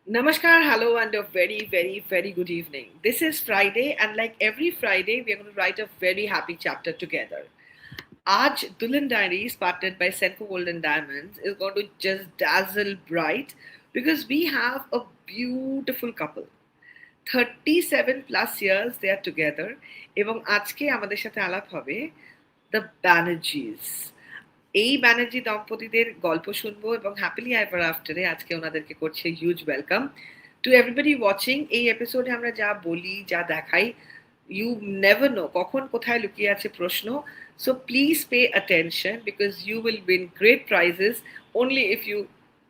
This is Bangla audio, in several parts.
Namaskar, hello, and a very, very, very good evening. This is Friday, and like every Friday, we are going to write a very happy chapter together. Aaj Dulhan Diaries, partnered by Senco Gold and Diamonds, is going to just dazzle bright because we have a beautiful couple. 37 plus years they are together এবং আজকে আমাদের সাথে আলাপ হবে দ্য ব্যানার্জিস। এই ব্যানার্জি দম্পতিদের গল্প শুনবো এবং হ্যাপিলি এভার আফটারে আজকে ওনাদেরকে করছে huge welcome to everybody watching. এই এপিসোডে আমরা যা বলি যা দেখাই ইউ নেভার নো কখন কোথায় লুকিয়ে আছে প্রশ্ন। So please pay attention because you will win great prizes only if you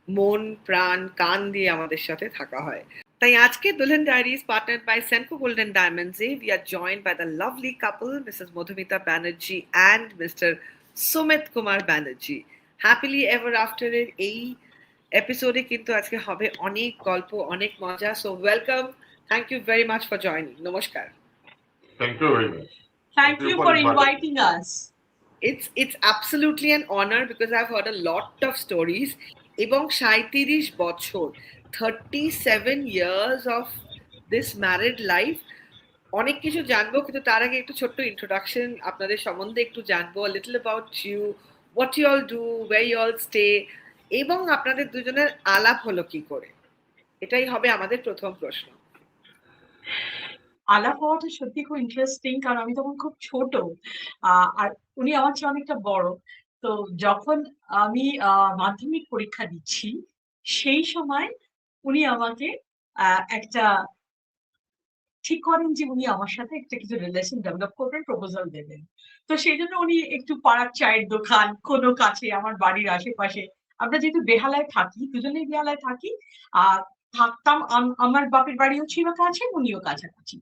মন প্রাণ কান দিয়ে আমাদের সাথে থাকা হয়। তাই আজকে Dulhan diaries partnered by Senco golden diamonds এ we are joined by the lovely couple Mrs Madhumita Banerjee and Mr Sumit Kumar Banerjee. Happily ever আফটারের এই এপিসোডে কিন্তু আজকে হবে অনেক গল্প, অনেক মজা। So welcome, thank you very much for joining. নমস্কার। Thank you very much. Thank you for inviting us. It's absolutely an honor because I've heard a lot of stories. এবং 37 বছর 37 years of this married life, অনেক কিছু জানবো, কিন্তু তার আগে একটু ছোট্ট ইন্ট্রোডাকশন আপনাদের সম্বন্ধে একটু জানবো, a little about you, what you all do, where you all stay, এবং আপনাদের দুজনের আলাপ হলো কি করে। এটাই হবে আমাদের প্রথম প্রশ্ন। আলাপ হওয়াটা সত্যি খুব ইন্টারেস্টিং, কারণ আমি তখন খুব ছোট আর উনি আমার চেয়ে অনেকটা বড়। তো যখন আমি মাধ্যমিক পরীক্ষা দিচ্ছি সেই সময় উনি আমাকে একটা ঠিক করেন যে উনি আমার সাথে একটা কিছু রিলেশন ডেভেলপ করবেন, প্রপোজাল দেবেন। তো সেই জন্য উনি একটু পাড়ার চায়ের দোকান কোনো কাছে আমার বাড়ির আশেপাশে, আমরা যেহেতু বেহালায় থাকি, দুজনেই বেহালায় থাকি, থাকতাম। আমার বাপের বাড়িও ছিল কাছে, উনিও কাছাকাছি।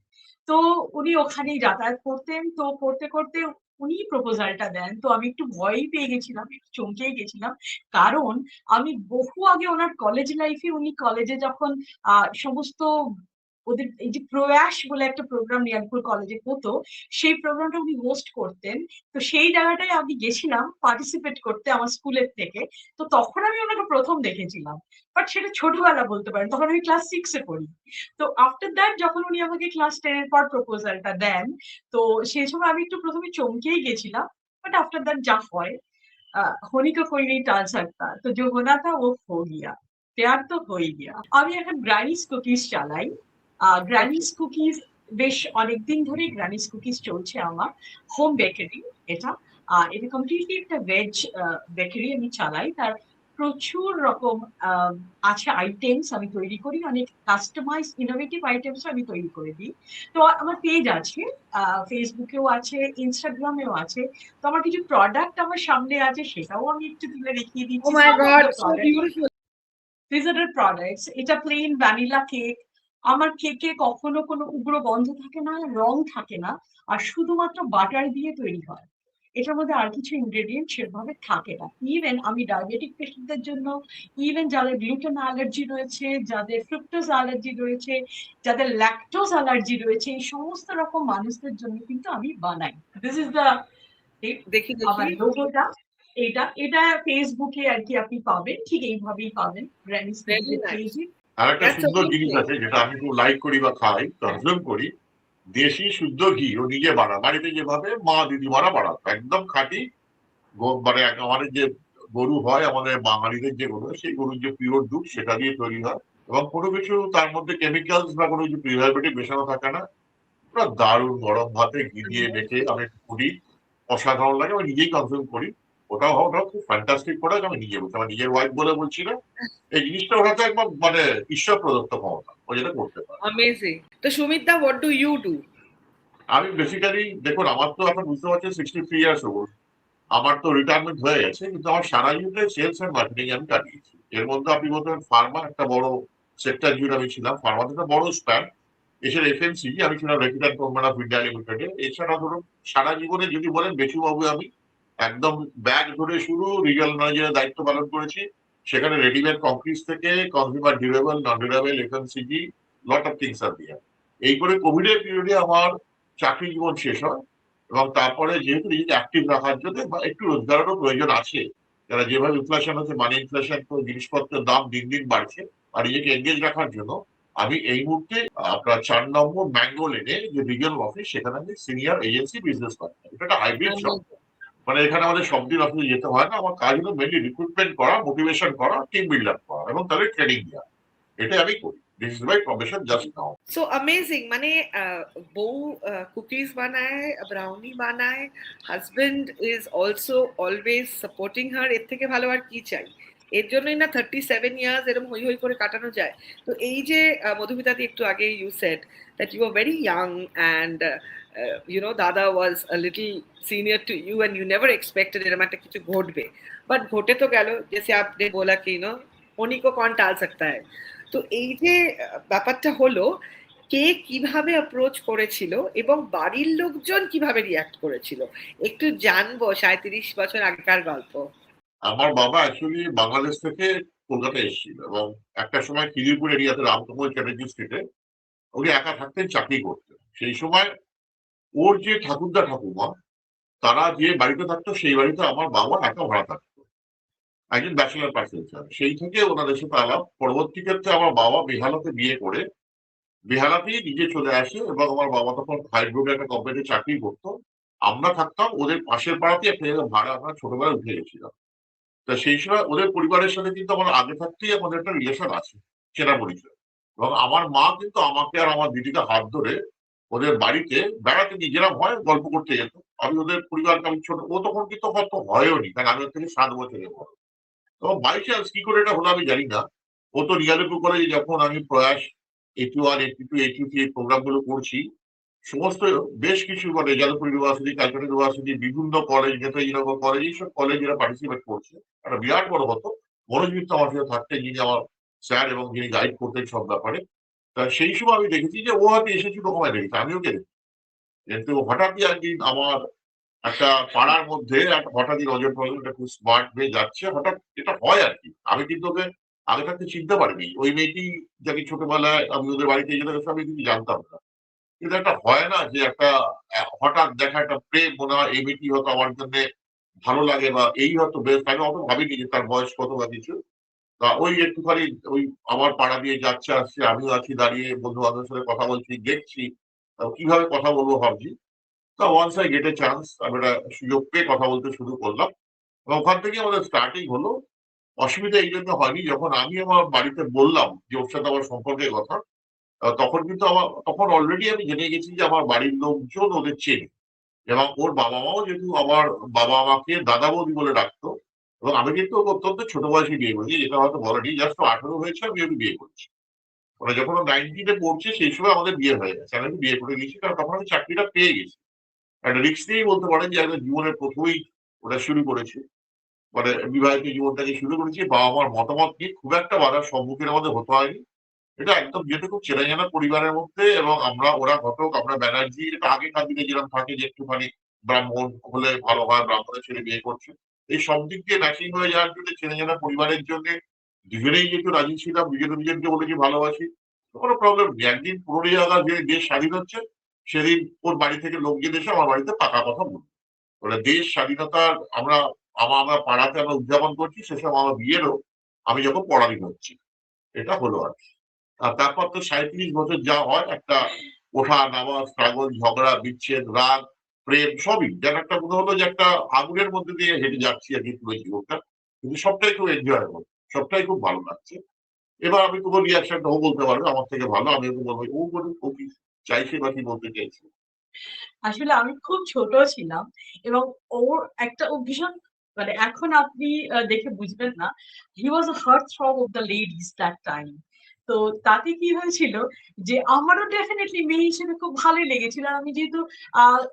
তো উনি ওখানেই যাতায়াত করতেন। তো করতে করতে উনি প্রপোজালটা দেন। তো আমি একটু ভয়ই পেয়ে গেছিলাম, একটু চমকে গেছিলাম, কারণ আমি বহু আগে ওনার কলেজ লাইফে, উনি কলেজে যখন সমস্ত ওদের এই যে প্রয়াস বলে একটা প্রোগ্রাম রিয়ালপুর কলেজে হতো, সেই প্রোগ্রামটা উনি হোস্ট করতেন। তো সেই জায়গাটায় আমি গেছিলাম পার্টিসিপেট করতে আমার স্কুলের থেকে। তো তখন আমি ওনাকে প্রথম দেখেছিলাম, বাট সেটা ছোটবেলা বলতে পারেন, তখন আমি ক্লাস 6 এ পড়ি। তো আফটার দ্যাট যখন উনি আমাকে ক্লাস 10 এর পর প্রপোজালটা দেন, তো সেই সময় আমি একটু প্রথমে চমকেই গেছিলাম। বাট আফটার দ্যাট যা হয়, होने को कोई नहीं टाल सकता, तो जो होना था वो हो गया, प्यार तो हो ही गया। আমি এখন গ্রানিস কুকিজ চালাই। গ্রানিস কুকিজ বেশ অনেকদিন ধরে গ্রানিস কুকিজ চলছে আমার, হোম বেকারি এটা। এটা কমপ্লিটলি একটা ভেজ বেকারি আমি চালাই। তার প্রচুর রকম আছে আইটেমস আমি তৈরি করি, অনেক কাস্টমাইজ ইনোভেটিভ আইটেমস আমি তৈরি করে দিই। তো আমার পেজ আছে, ফেসবুকেও আছে, ইনস্টাগ্রামেও আছে। তো আমার কিছু প্রোডাক্ট আমার সামনে আছে, সেটাও আমি একটু তুলে দেখিয়ে দিচ্ছি। Oh my God, so beautiful. These are the products. এটা প্লেন ভ্যানিলা কেক। আমার কেকে কখনো কোনো উগ্র গন্ধ থাকে না, রং থাকে না, আর শুধুমাত্র বাটার দিয়ে তৈরি হয়। এটার মধ্যে আর কিছু ইনগ্রেডিয়েন্ট সেভাবে থাকে না। ইভেন আমি ডায়াবেটিক পেশেন্টদের জন্য, ইভেন যাদের গ্লুটেন অ্যালার্জি রয়েছে, যাদের ফ্রুক্টোজ অ্যালার্জি রয়েছে, যাদের ল্যাকটোজ অ্যালার্জি রয়েছে, এই সমস্ত রকম মানুষদের জন্য কিন্তু আমি বানাই। দিস ইজ দ্য দেখি আমার লোগোটা। এটা এটা ফেসবুকে আর কি আপনি পাবেন, ঠিক এইভাবেই পাবেন গ্র্যানিস কুকিজের পেজে। আর একটা সুন্দর জিনিস আছে যেটা আমি খুব লাইক করি বা খাই, কনজিউম করি, দেশি শুদ্ধ ঘি ও নিজে বানা, বাড়িতে যেভাবে মা দিদিমারা বানাতো, একদম খাঁটি। মানে আমাদের যে গরু হয়, আমাদের বাঙালিদের যে গরু, সেই গরুর যে পিওর দুধ সেটা দিয়ে তৈরি হয়, এবং কোনো কিছু তার মধ্যে কেমিক্যালস বা কোনো কিছু প্রিজারভেটিভ মেশানো থাকে না। পুরো দারুণ গরম ভাতে ঘি দিয়ে মেখে আমি করি, অসাধারণ লাগে। আমি নিজেই কনজিউম করি। ওটাও খুব ফ্যান্টাস্টিক প্রোডাক্ট। আমি নিজে বলছি, আমার নিজের ওয়াইফ বলে বলছি না, এই জিনিসটা ওটা তো একদম মানে ঈশ্বর প্রদত্ত ক্ষমতা, ও যেটা করতে পারে। অ্যামেজিং। তো সুমিত দা, হোয়াট ডু ইউ ডু? আমি বেসিক্যালি, দেখুন, আমার তো এখন বুঝতে পারছি 63 ইয়ার্স ওল্ড। আমার তো রিটায়ারমেন্ট হয়ে গেছে, কিন্তু আমার সারা জীবনে সেলস এন্ড মার্কেটিং আমি কাটিয়েছি। এর মধ্যে আপনি বলতেন ফার্মা একটা বড় সেক্টর জুড়ে আমি ছিলাম, ফার্মাতে একটা বড় স্প্যান। এছাড়া এফএমসিজি আমি ছিলাম, রেপিটেড কোম্পানি অফ ইন্ডিয়া লিমিটেডে। এছাড়া ধরুন সারা জীবনে যদি বলেন বেচুবাবু, আমি একদম ব্যাগ ধরে শুরু রিজিওনাল ম্যানেজারের দায়িত্ব পালন করেছি। সেখানে রেডিমেড কংক্রিট থেকে consumer durable, non durable, FMCG, lot of things আর দিয়া। এই করে কোভিড এর পিরিয়ডে আমার চাকরি জীবন শেষ হয়, এবং তারপরে যেহেতু নিজেকে অ্যাক্টিভ রাখার জন্য বা একটু রোজগারেরও প্রয়োজন আছে, যারা যেভাবে ইনফ্লেশন হচ্ছে, মানি ইনফ্লেশন, তো জিনিসপত্রের দাম দিন দিন বাড়ছে, আর নিজেকে এঙ্গেজ রাখার জন্য আমি এই মুহূর্তে আপনার 4 নম্বর ম্যাঙ্গো লেনে যে রিজিয়নাল অফিস, সেখানে আমি সিনিয়র এজেন্সি বিজনেস পার্টনার। এটা একটা হাইব্রিড জব। মানে এখানে আমাদের সব দিন অফিসে যেতে হয় না। আমার কাজ হলো মেনলি রিক্রুটমেন্ট করা, মোটিভেশন করা, টিম বিল্ড আপ করা এবং তাদের ট্রেনিং দেওয়া। এটাই আমি করি। This is my profession just now. So amazing, মানে বউ কুকিজ বানায়, ব্রাউনি বানায়, husband is also always supporting her. এর থেকে ভালো আর কি চাই? এর জন্যই না 37 ইয়ার্স এরকম হই হই করে কাটানো যায়। তো এই যে মধুমিতাদি একটু আগে you said that you are very young and you know dada was a little senior to you and you never expected এরকম একটা কিছু ঘটবে, বাট ঘটে তো গেল। जैसे आपने बोला कि नो उन्हीं को कौन टाल सकता है। তো এই যে ব্যাপারটা হলো, কে কিভাবে অ্যাপ্রোচ করেছিল এবং বাড়ির লোকজন কিভাবে রিয়াক্ট করেছিল, একটু জানবো 37 বছর আগেকার গল্প। আমার বাবা অ্যাকচুয়ালি বাংলাদেশ থেকে কলকাতা এসেছিল এবং একটা সময় খিদিরপুর এরিয়াতে রামকমল চ্যাটার্জি স্ট্রিটে উনি একা থাকতেন, চাকরি করতেন। সেই সময় ওর যে ঠাকুরদা ঠাকুমা তারা যে বাড়িতে থাকতো, সেই বাড়িতে আমার বাবা একা ভাড়া থাকতো, একজন ব্যাচেলার পার্সন ছিলেন। সেই থেকে ওনাদের সাথে আলাপ। পরবর্তী ক্ষেত্রে আমার বাবা বেহালাতে বিয়ে করে বেহালাতেই নিজে চলে আসে এবং আমার বাবা তখন হাইড্রোভে একটা কোম্পানিতে চাকরি করতো। আমরা থাকতাম ওদের পাশের পাড়াতে, একটা জায়গায় ভাড়া আমরা ছোটবেলায় উঠে গেছিলাম। তা সেই সময় ওদের পরিবারের সাথে কিন্তু আমার আগে থাকতেই আমাদের একটা রিলেশন আছে, চেনা পরিচয়। এবং আমার মা কিন্তু আমাকে আর আমার দিদিকে হাত ধরে ওদের বাড়িতে বেড়াতে নিয়ে যেরকম হয় গল্প করতে যেত। আমি ওদের পরিবারকে, আমি ছোট, ও তখন কিন্তু হয়তো হয়ওনি, কারণ আমি ওর থেকে 7 বছরের বড়। তো বাই চান্স কি করে এটা হলো আমি জানি না। ও তো রিয়ালিটি কলেজে যখন আমি প্রয়াস 81, 82, 83 এই প্রোগ্রাম গুলো করছি, সমস্ত বেশ কিছু মানে যাদবপুর ইউনিভার্সিটি, ক্যালকাটা ইউনিভার্সিটি, বিভিন্ন কলেজ, নেতাজিনগর কলেজ, এইসব কলেজেরা পার্টিসিপেট করছে। একটা বিরাট বড় হতো। মনোজ মিত্র আমার সাথে থাকতেন, যিনি আমার স্যার এবং যিনি গাইড করতেন সব ব্যাপারে। তা সেই সময় আমি দেখেছি যে ও হয়তো এসেছিল ওখানে দেখেছি, আমিও ওকে দেখি। কিন্তু হঠাৎই একদিন আমার একটা পাড়ার মধ্যে একটা হঠাৎই নজর পড়লো, একটা খুব স্মার্ট মেয়ে যাচ্ছে। হঠাৎ এটা হয় আর কি। আমি কিন্তু ওকে আগে থাকতে চিনতে পারিনি। ওই মেয়েটি যাকে ছোটবেলায় আমি ওদের বাড়িতে যেতে গেছি, আমি কিন্তু জানতাম না। কিন্তু একটা হয় না যে একটা হঠাৎ দেখা একটা প্রেম, মনে হয় এই মেয়েটি হয়তো আমার জন্য ভালো লাগে বা এই হয়তো বেশ। আমি অত ভাবিনি যে তার বয়স কত বা কিছু। তা ওই একটুখানি ওই আমার পাড়া দিয়ে যাচ্ছে আসছে, আমিও আছি দাঁড়িয়ে, বন্ধু বান্ধবের সাথে কথা বলছি, দেখছি কিভাবে কথা বলবো ভাবছি। তা once I get a chance, আমি একটা সুযোগ পেয়ে কথা বলতে শুরু করলাম এবং ওখান থেকে আমাদের স্টার্টিং হলো। অসুবিধা এই জন্য হয়নি, যখন আমি আমার বাড়িতে বললাম যে ওর সাথে আমার সম্পর্কের কথা, তখন কিন্তু তখন অলরেডি আমি জেনে গেছি যে আমার বাড়ির লোকজন ওদের চেনে এবং ওর বাবা মাও যেহেতু আমার বাবা আমাকে দাদা বৌদি বলে ডাকতো। এবং আমি কিন্তু ওকে অত্যন্ত ছোট বয়সে বিয়ে করেছি, যেটা হয়তো বলেনি। জাস্ট 18 হয়েছে, আমি ওকে বিয়ে করেছি। মানে যখন ও 19-এ পড়ছে সেই সময় আমাদের বিয়ে হয়ে গেছে, আমি বিয়ে করে দিয়েছি, কারণ তখন আমি চাকরিটা পেয়ে গেছি। একটা রিস্ক নিয়েই বলতে পারেন যে একটা জীবনের প্রথমেই ওটা শুরু করেছি, মানে বিবাহিত জীবনটাকে শুরু করেছি। বাবা মার মতামত নিয়ে খুব একটা বাধার সম্মুখীন আমাদের হতে হয়নি। এটা একদম যেহেতু খুব চেনা জানা পরিবারের মধ্যে, এবং ওরা ঘটক, আমরা ব্যানার্জি, এটা আগেকার দিনে যেরকম থাকে যে একটুখানি ব্রাহ্মণ হলে ভালো হয়, ব্রাহ্মণের ছেলে বিয়ে করছে, এই সব দিক দিয়ে ম্যাচিং হয়ে যাওয়ার জন্য চেনা জানা পরিবারের জন্য দুজনেই যেহেতু রাজি ছিলাম, দুজনে দুজনকে বলেছি ভালোবাসি, কোনো প্রবলেম নেই। একদিন 15ই আগস্ট যে দেশ স্বাধীন হচ্ছে, সেদিন ওর বাড়ি থেকে লোকজন এসে আমার বাড়িতে পাকা কথা বলবে, মানে দেশ স্বাধীনতার আমরা আমরা পাড়াতে আমরা উদযাপন করছি, সেসব আমার বিয়েরও আমি যখন পড়াদিন হচ্ছি। এটা হলো আর কি। আর তারপর তো 37 বছর যা হয়, একটা ওঠা নামা, স্ট্রাগল, ঝগড়া, বিচ্ছেদ, রাগ, প্রেম, সবই যেন একটা মনে হলো যে একটা আগুনের মধ্যে দিয়ে হেঁটে যাচ্ছি আর কি পুরো জীবনটা। কিন্তু সবটাই খুব এনজয়েবল, সবটাই খুব ভালো লাগছে। এবার আমি তোমার রিয়াকশনটা ও বলতে পারবে আমার থেকে ভালো, আমি ওকে বলবো ও বলুন ও কি চাইছে বা কি বলতে চাইছে। আসলে আমি খুব ছোট ছিলাম এবং ও ভীষণ, মানে এখন আপনি দেখে বুঝবেন না। He was a heart throb of the ladies that time. তো তাতে কি হয়েছিল যে আমারও ডেফিনিটলি মেয়ে হিসেবে খুব ভালোই লেগেছিল। আর আমি যেহেতু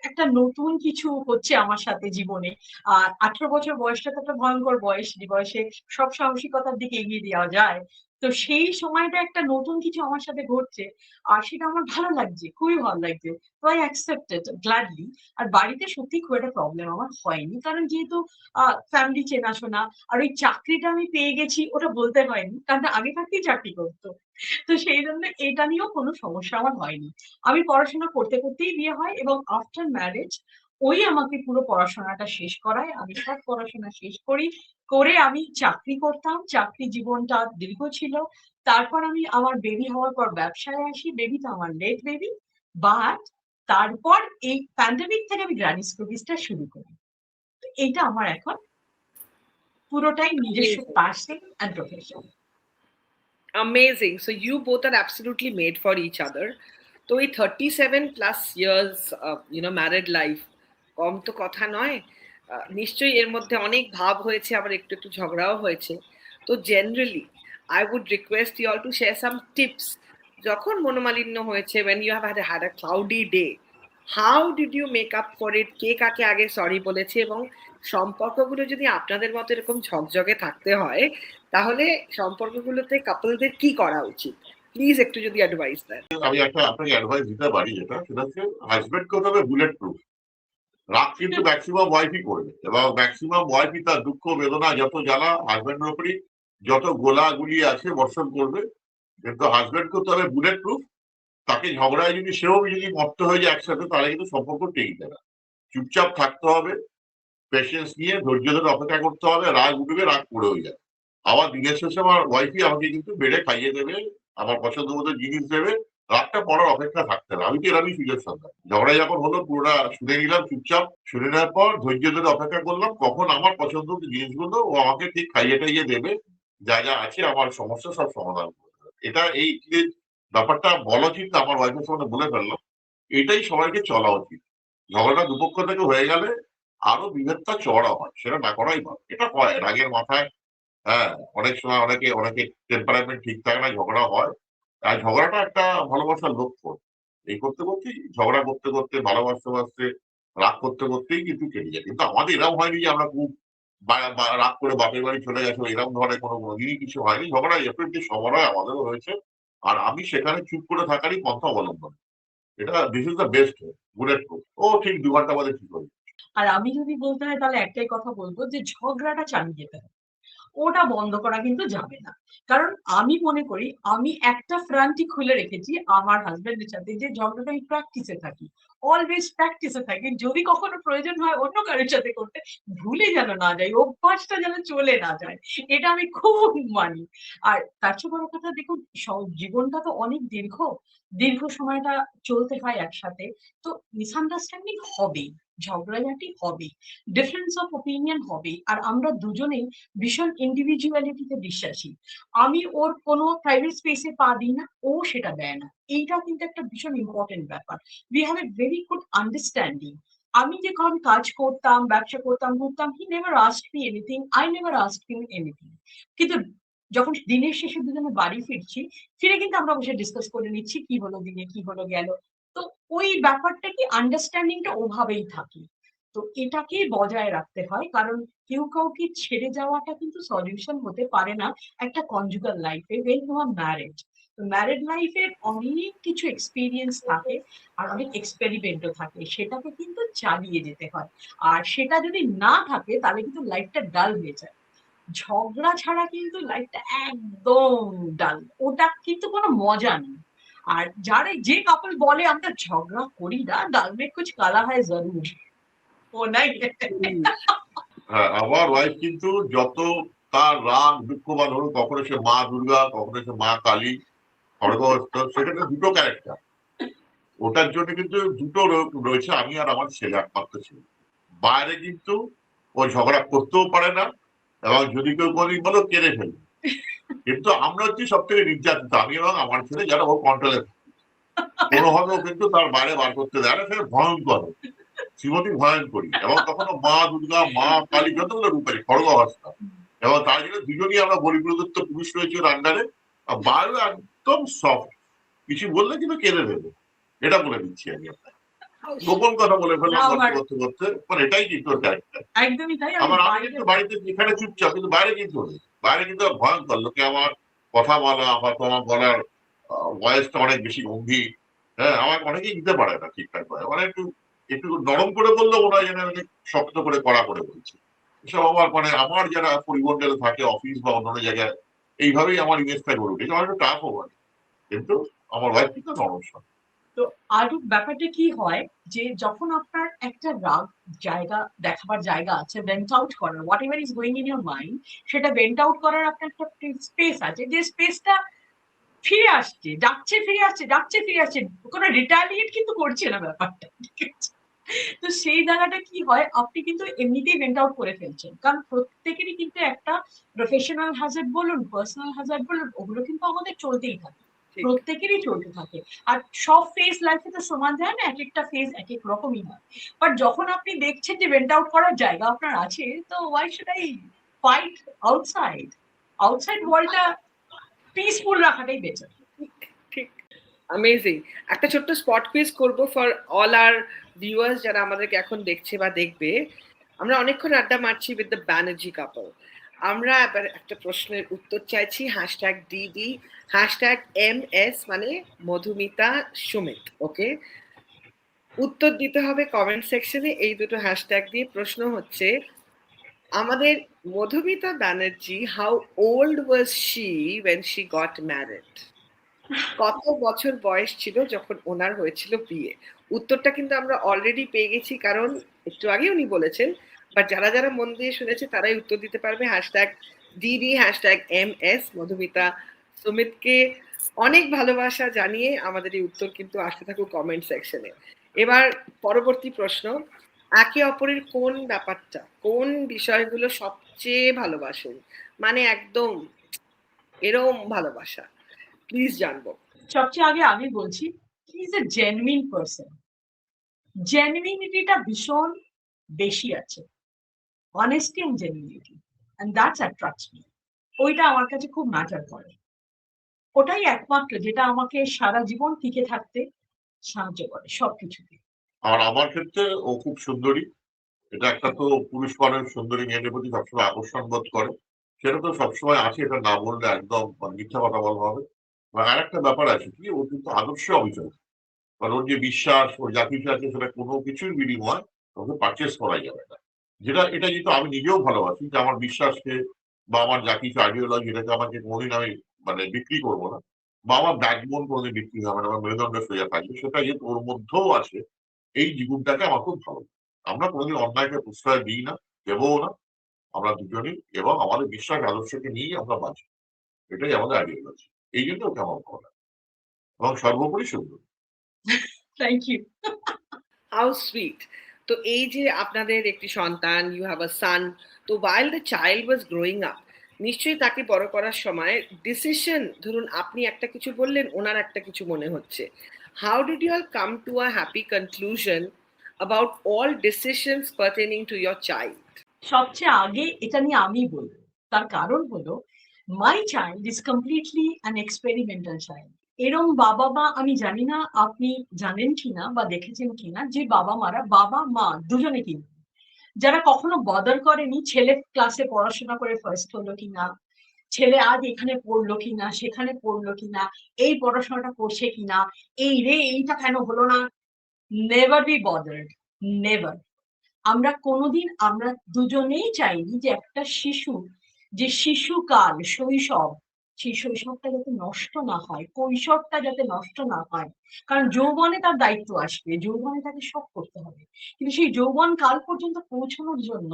একটা নতুন কিছু হচ্ছে আমার সাথে জীবনে। আর 18 বছর বয়সটা তো একটা ভয়ঙ্কর বয়স, যে বয়সে সব সাহসিকতার দিকে এগিয়ে দেওয়া যায়। তো সেই সময়টা একটা নতুন কিছু আমার সাথে ঘটছে। আর সেটা আমার ভালো লাগছে, খুবই ভালো লাগছে। তো I accepted gladly. আর বাড়িতে সত্যি খুব একটা প্রবলেম আমার হয়নি। কারণ যেহেতু ফ্যামিলি চেনাশোনা, আর ওই চাকরিটা আমি পেয়ে গেছি ওটা বলতে হয়নি। কারণ আগে থাকতেই চাকরি করত। তো সেইজন্য এটা নিয়েও কোনো সমস্যা আমার হয়নি। আমি পড়াশোনা করতে, করতেই বিয়ে হয় এবং আফটার ম্যারেজ ওই আমাকে পুরো পড়াশোনাটা শেষ করায়। আমি সব পড়াশোনা শেষ করি। করে আমি চাকরি করতাম। চাকরি জীবনটা দীর্ঘ ছিল। তারপর আমি আমার বেবি হওয়ার পর ব্যবসায় আসি। বেবি তো আমার লেট বেবি। বাট তারপর এই প্যান্ডেমিক থেকে আমি গ্র্যানি স্কুবিসটা শুরু করি। তো এইটা আমার এখন পুরোটাই নিজস্ব Amazing. Passion and profession. Amazing. So you both are absolutely made for each other. তো এই 37+ years ম্যারিড লাইফ কম তো কথা নয়। নিশ্চয়ই এর মধ্যে অনেক ভাব হয়েছে, আবার একটু একটু ঝগড়াও হয়েছে। তো generally I would request you all to share some tips. যখন মনোমালিন্য হয়েছে, when you have had a cloudy day, how did you make up for it? কে কাকে আগে সরি বলেছে? এবং সম্পর্কগুলো যদি আপনাদের মতো এরকম ঝকঝকে থাকতে হয়, তাহলে সম্পর্কগুলোতে কাপলদের কি করা উচিত? প্লিজ একটু যদি অ্যাডভাইস দেন। আমি একটা আপনাকে অ্যাডভাইস দিতে পারি, সেটা হচ্ছে হাজবেন্ডকে হতে হবে বুলেট প্রুফ। রাগ কিন্তু ম্যাক্সিমাম ওয়াইফই করবে, এবং ম্যাক্সিমাম ওয়াইফই তার দুঃখ বেদনা যত জ্বালা হাজবেন্ডের উপরই যত গোলাগুলি আছে বর্ষণ করবে। কিন্তু হাজবেন্ডকে হতে হবে বুলেট প্রুফ। তাকে ঝগড়ায় যদি সেও যদি মত্ত হয়ে যায় একসাথে, তাহলে কিন্তু সম্পর্ক টেকবে না। চুপচাপ থাকতে হবে, পেশেন্স নিয়ে ধৈর্য ধরে অপেক্ষা করতে হবে। রাগ উঠবে, রাগ পড়েও যায়। আবার দিনের শেষে আমার ওয়াইফই আমাকে কিন্তু বেড়ে খাইয়ে দেবে, আমার পছন্দ মতো জিনিস দেবে। রাগটা পড়ার অপেক্ষা থাকতে হবে। আমি তো এরকমই সুযোগ সন্ধান। ঝগড়া যখন হলো পুরোটা শুনে নিলাম চুপচাপ, শুনে নেওয়ার পর ধৈর্য ধরে অপেক্ষা করলাম কখন আমার পছন্দ জিনিসগুলো ও আমাকে ঠিক খাইয়ে টাইয়ে দেবে, যা যা আছে আমার সমস্যা সব সমাধান করবে। এটা এই যে ব্যাপারটা বলা উচিত না, আমার ওয়াইফের সামনে বলে ফেললাম। এটাই সবাইকে চলা উচিত। ঝগড়াটা দুপক্ষ থেকে হয়ে গেলে আরো বিভেদটা চড়া হয়, সেটা না করাই ভালো। এটা হয় রাগের মাথায়। হ্যাঁ, অনেক সময় অনেকে টেম্পারামেন্ট ঠিক থাকে না, ঝগড়া হয়। আর ঝগড়াটা একটা ভালোবাসার লক্ষণ। এই করতে করতেই ঝগড়া করতে করতে ভালোবাসতে বাসতে রাগ করতে করতেই কিন্তু কেটে যায়। কিন্তু আমাদের এরকম হয়নি যে আমরা খুব রাগ করে বাপের বাড়ি চলে গেছে, এরকম ধরনের কোনোদিনই কিছু হয়নি। ঝগড়া এফেক্ট সময় আমাদেরও হয়েছে। আর আমি সেখানে চুপ করে থাকারই পন্থা অবলম্বন। এটা this is the best bullet proof. ও ঠিক 2 ঘন্টা বাদে ঠিক হয়ে যায়। আর আমি যদি বলতে হয় তাহলে একটাই কথা বলবো যে ঝগড়াটা চালিয়ে যেতে হবে। ওটা বন্ধ করা কিন্তু যাবে না। কারণ আমি মনে করি আমি একটা ফ্রন্টই খুলে রেখেছি আমার হাসব্যান্ডের সাথে, যে ঝগড়াটা আমি প্র্যাকটিসে থাকি। অলওয়েজ প্র্যাকটিসে থাকি। যদি কখনো প্রয়োজন হয় অন্য কারোর সাথে করতে, ভুলে যেন না যাই, অভ্যাসটা যেন চলে না যায়। এটা আমি খুব মানি। আর তার চেয়ে বড় কথা দেখুন, জীবনটা তো অনেক দীর্ঘ। দীর্ঘ সময়টা চলতে হয় একসাথে। তো মিসআন্ডারস্ট্যান্ডিং হবেই, ঝগড়াঝাটি হবেই, ডিফারেন্স অফ ওপিনিয়ন হবেই। আর আমরা দুজনেই ভীষণ ইন্ডিভিজুয়ালিটিতে বিশ্বাসী। আমি ওর কোনো প্রাইভেট স্পেসে পা দিই না, ও সেটা দেয় না। এইটা কিন্তু একটা ভীষণ ইম্পর্টেন্ট ব্যাপার। We have a very good understanding. আমি যখন কাজ করতাম, ব্যবসা করতাম, ঘুরতাম, he never asked me anything, I never asked him anything. কিন্তু যখন দিনের শেষে দুজনে বাড়ি ফিরছি, ফিরে কিন্তু আমরা বসে ডিসকাস করে নিচ্ছি কি হলো দিনে, কি হলো গেল। তো ওই ব্যাপারটা কি আন্ডারস্ট্যান্ডিংটা ওভাবেই থাকে। তো এটাকে বজায় রাখতে হয়। কারণ কেউ কাউকে ছেড়ে যাওয়াটা কিন্তু সলিউশন হতে পারে না একটা কনজুগাল লাইফে, when you are married। তো ম্যারিড লাইফে অনেক কিছু এক্সপিরিয়েন্স থাকে আর অনেক এক্সপেরিমেন্টও থাকে, সেটাকে কিন্তু চালিয়ে যেতে হয়। আর সেটা যদি না থাকে তাহলে কিন্তু লাইফটা ডাল হয়ে যায়। ঝগড়া ছাড়া কিন্তু লাইফটা একদম ডাল, ওটা কিন্তু কোনো মজা নেই। আর যে কাপল বলে আমরা ঝগড়া করি না, ডাল মে কুছ কালা হয় জরুর, ও নাই। হ্যাঁ, আমার ওয়াইফ কিন্তু যত তার রাগ দুঃখবান হলো, কখনো সে মা দুর্গা, কখনো সে মা কালী, খড়গহস্ত, সেখানে দুটো ক্যারেক্টার। ওটার জন্য কিন্তু দুটো রয়েছে, আমি আর আমার ছেলে, একমাত্র ছেলে। বাইরে কিন্তু ও ঝগড়া করতেও পারে না, এবং যদি কেউ কোনদিন বলো কেড়ে ফেলবে। কিন্তু আমরা হচ্ছি সব থেকে নির্যাতিত, আমি এবং আমার ছেলে, যারা ও কন্ট্রোলে কোনোভাবে ও কিন্তু তার বাইরে বার করতে দেয় না। সে ভয়ঙ্কর, শ্রীমতী ভয়ঙ্করী। এবং তখন মা দুর্গা, মা কালী, যতগুলো রূপালী, খড়গহস্তা। এবং তার জন্য দুজনই আমরা বলিপ্রদত্ত পুরুষ রয়েছে ওর আন্ডারে। আর বাইরে একদম সফট, কিছু বললে কিন্তু কেঁদে দেবে। এটা বলে দিচ্ছি আমি আপনাকে। গোপন কথা বলে ফেললাম গল্প করতে করতে, মানে এটাই কিন্তু ওর ক্যারেক্টার। একদমই তাই। আমি কিন্তু বাড়িতে এখানে চুপচাপ, কিন্তু বাইরে কিন্তু বাইরে কিন্তু ভয়ঙ্কর। লোকে আমার কথা বলা, আমার তোমার বলার ভয়েসটা অনেক বেশি গম্ভীর। হ্যাঁ, আমার অনেকেই দিতে পারে না ঠিকঠাক ভাবে। মানে একটু একটু নরম করে বললেও মনে হয় যেন অনেক শক্ত করে কড়া করে বলছে। এসব আমার আমার যারা পরিমণ্ডলে থাকে, অফিস বা অন্যান্য জায়গায়, এইভাবেই আমার ইমেজটা গড়ে উঠেছে। আমার একটু টাফও বলে, কিন্তু আমার ওয়াইফ কিন্তু নরম সব। তো আরো ব্যাপারটা কি হয়, যে যখন আপনার একটা রাগ জায়গা দেখাবার জায়গা আছে, ভেন্ট আউট করার, what ever is going in your mind, সেটা ভেন্ট আউট করার আপনার একটা স্পেস আছে, যে স্পেসটা ফিরে আসছে, যাচ্ছে ফিরে আসছে, যাচ্ছে ফিরে আসছে, কোনো রিটালিয়েট কিন্তু করছে না ব্যাপারটা, ঠিক আছে? তো সেই জায়গাটা কি হয়, আপনি কিন্তু এমনিতেই ভেন্ট আউট করে ফেলছেন, কারণ প্রত্যেকেরই কিন্তু একটা প্রফেশনাল হ্যাজার্ড বলুন, পার্সোনাল হ্যাজার্ড বলুন, ওগুলো কিন্তু আমাদের চলতেই থাকে, ঠিক প্রত্যেকেরই চলতে থাকে। আর সব ফেজ লাইফে তো সমান যায় না, এক একটা ফেজ এক এক রকমই হয়। বাট যখন আপনি দেখছেন যে ভেন্ট আউট করার জায়গা আপনার আছে, তো why should I fight outside? Outside ওয়ার্ল্ডটা পিসফুল রাখাটাই বেটার। ঠিক অ্যামেজিং। একটা ছোট্ট স্পট কুইজ করব ফর অল আর ভিউয়ার্স যারা আমাদেরকে এখন দেখছে বা দেখবে। আমরা অনেকক্ষণ আড্ডা মারছি উইথ দ্য ব্যানার্জি কাপল। আমরা এবার একটা প্রশ্নের উত্তর চাইছি, হ্যাশট্যাগ ডিডি, হ্যাশট্যাগ MS মানে মধুমিতা সুমিত। ওকে, উত্তর দিতে হবে কমেন্ট সেকশনে এই দুটো হ্যাশট্যাগ দিয়ে। প্রশ্ন হচ্ছে, আমাদের Madhumita Banerjee, how old was she when she got married? কত বছর বয়স ছিল যখন ওনার হয়েছিল বিয়ে? উত্তরটা কিন্তু আমরা অলরেডি পেয়ে গেছি, কারণ একটু আগে উনি বলেছেন, বাট যারা যারা মন দিয়ে শুনেছে তারাই উত্তর দিতে পারবে। Hashtag DD, hashtag MS Madhumita সুমিতকে অনেক ভালোবাসা জানিয়ে আমাদের এই উত্তর কিন্তু আসতে থাকুক কমেন্ট সেকশনে। এবার পরবর্তী প্রশ্ন, একে অপরের কোন ব্যাপারটা, কোন বিষয়গুলো সবচেয়ে ভালোবাসেন, মানে একদম এরম ভালোবাসা, প্লিজ জানবো। সবচেয়ে আগে আমি বলছি, he is a genuine person. জেনুইনিটিটা ভীষণ বেশি আছে, honesty and genuinity, and that's attracts me. ওইটা আমার কাছে খুব ম্যাটার করে। ওটাই একমাত্র যেটা আমাকে সারা জীবন টিকে থাকতে সাহায্য করে সবকিছুতে। আর আমার ক্ষেত্রে ও খুব সুন্দরী। এটা একটা তো পুরুষ মানুষ সুন্দরী মেয়েদের প্রতি সবসময় আকর্ষণ বোধ করে, সেটা তো সবসময় আছে, এটা না বললে একদম মিথ্যা কথা বলা হবে। আর একটা ব্যাপার আছে কি, ও কিন্তু আদর্শে অবিচল। কারণ ওর যে বিশ্বাস, ওর যা কিছু আছে সেটা কোনো কিছুর বিনিময় ওকে পারচেস করা যাবে না। এটা যেহেতু আমি নিজেও ভালোবাসি, যে আমার বিশ্বাসকে বা আমার যা কিছু আইডিওলজি, এটাকে আমাকে কোনোদিন আমি বিক্রি করবো না, বা আমার ব্যাকবোন কোনোদিন বিক্রি হবে না, আমার মেরুদণ্ড সোজা থাকবে, সেটা যেহেতু ওর মধ্যেও আছে, এই জীবনটাকে আমার খুব ভালো লাগে। আমরা কোনোদিন অন্যায়কে প্রশ্রয় দিই না, দেবও না। আমরা দুজনেই এবং আমাদের বিশ্বাস আদর্শকে নিয়েই আমরা বাঁচি। এটাই আমাদের আইডিওলজি। এই জন্য ওকে আমার ভালো লাগে, এবং সর্বোপরি সুন্দর। Thank you. How sweet. তো এই যে আপনাদের একটি সন্তান, ইউ হ্যাভ আ সান, তো while the child was growing up, নিশ্চয়ই তাকে বড় করার সময় ডিসিশন, ধরুন আপনি একটা কিছু বললেন, ওনার একটা কিছু মনে হচ্ছে, how did you all come to a happy conclusion about all decisions pertaining to your child? সবচেয়ে আগে এটা নিয়ে আমি বলবো, তার কারণ হলো, my child is completely an experimental child. এরম বাবা মা আমি জানি না আপনি জানেন কিনা বা দেখেছেন কিনা, যে বাবা মারা, বাবা মা দুজনে কিন্তু, যারা কখনো বদার করেনি ছেলে ক্লাসে পড়াশোনা করে ফার্স্ট হলো কিনা, ছেলে আজ এখানে পড়লো কিনা, সেখানে পড়লো কিনা, এই পড়াশোনাটা করছে কিনা, এই রে এইটা কেন হলো না, নেভার বি বদার্ড, নেভার। আমরা কোনোদিন, আমরা দুজনেই চাইনি যে একটা শিশু, যে শিশুকাল, শৈশব, সেই শৈশবটা যাতে নষ্ট না হয়, কৈশোরটা যাতে নষ্ট না হয়। কারণ যৌবনে তার দায়িত্ব আসবে, যৌবনে তাকে সব করতে হবে, কিন্তু সেই যৌবন কাল পর্যন্ত পৌঁছানোর জন্য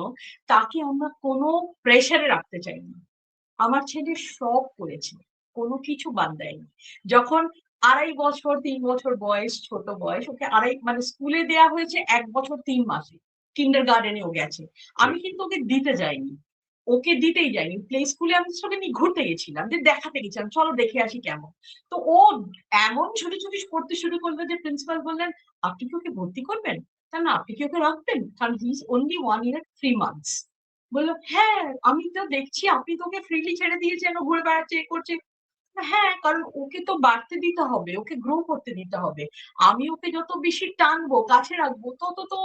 তাকে আমরা কোনো প্রেসারে রাখতে চাই না। আমার ছেলে সব করেছে, কোনো কিছু বাদ দেয়নি। যখন 2.5 বছর 3 বছর বয়স, ছোট বয়স, ওকে স্কুলে দেয়া হয়েছে 1 বছর 3 মাসে, কিন্ডার গার্ডেনে ও গেছে। আমি কিন্তু ওকে দিতে যাইনি, ওকে দিতেই যাইনি। প্লে স্কুলে আমি ওকে নিয়ে ঘুরতে গেছিলাম, যে দেখাতে গেছিলাম, চলো দেখে আসি কেমন। তো ও এমন ছুটি করতে শুরু করলো যে প্রিন্সিপাল বললেন, আপনি কি ওকে ভর্তি করবেন? না, আপনি কি ওকে রাখবেন? কারণ he is only 1 year 3 months। বললো, হ্যাঁ আমি তো দেখছি আপনি তোকে ফ্রিলি ছেড়ে দিয়েছেন, ও ঘুরে বেড়াচ্ছে, এ করছে। হ্যাঁ, কারণ ওকে তো বাড়তে দিতে হবে, ওকে গ্রো করতে দিতে হবে। আমি ওকে যত বেশি টানবো, কাছে রাখবো, তত তো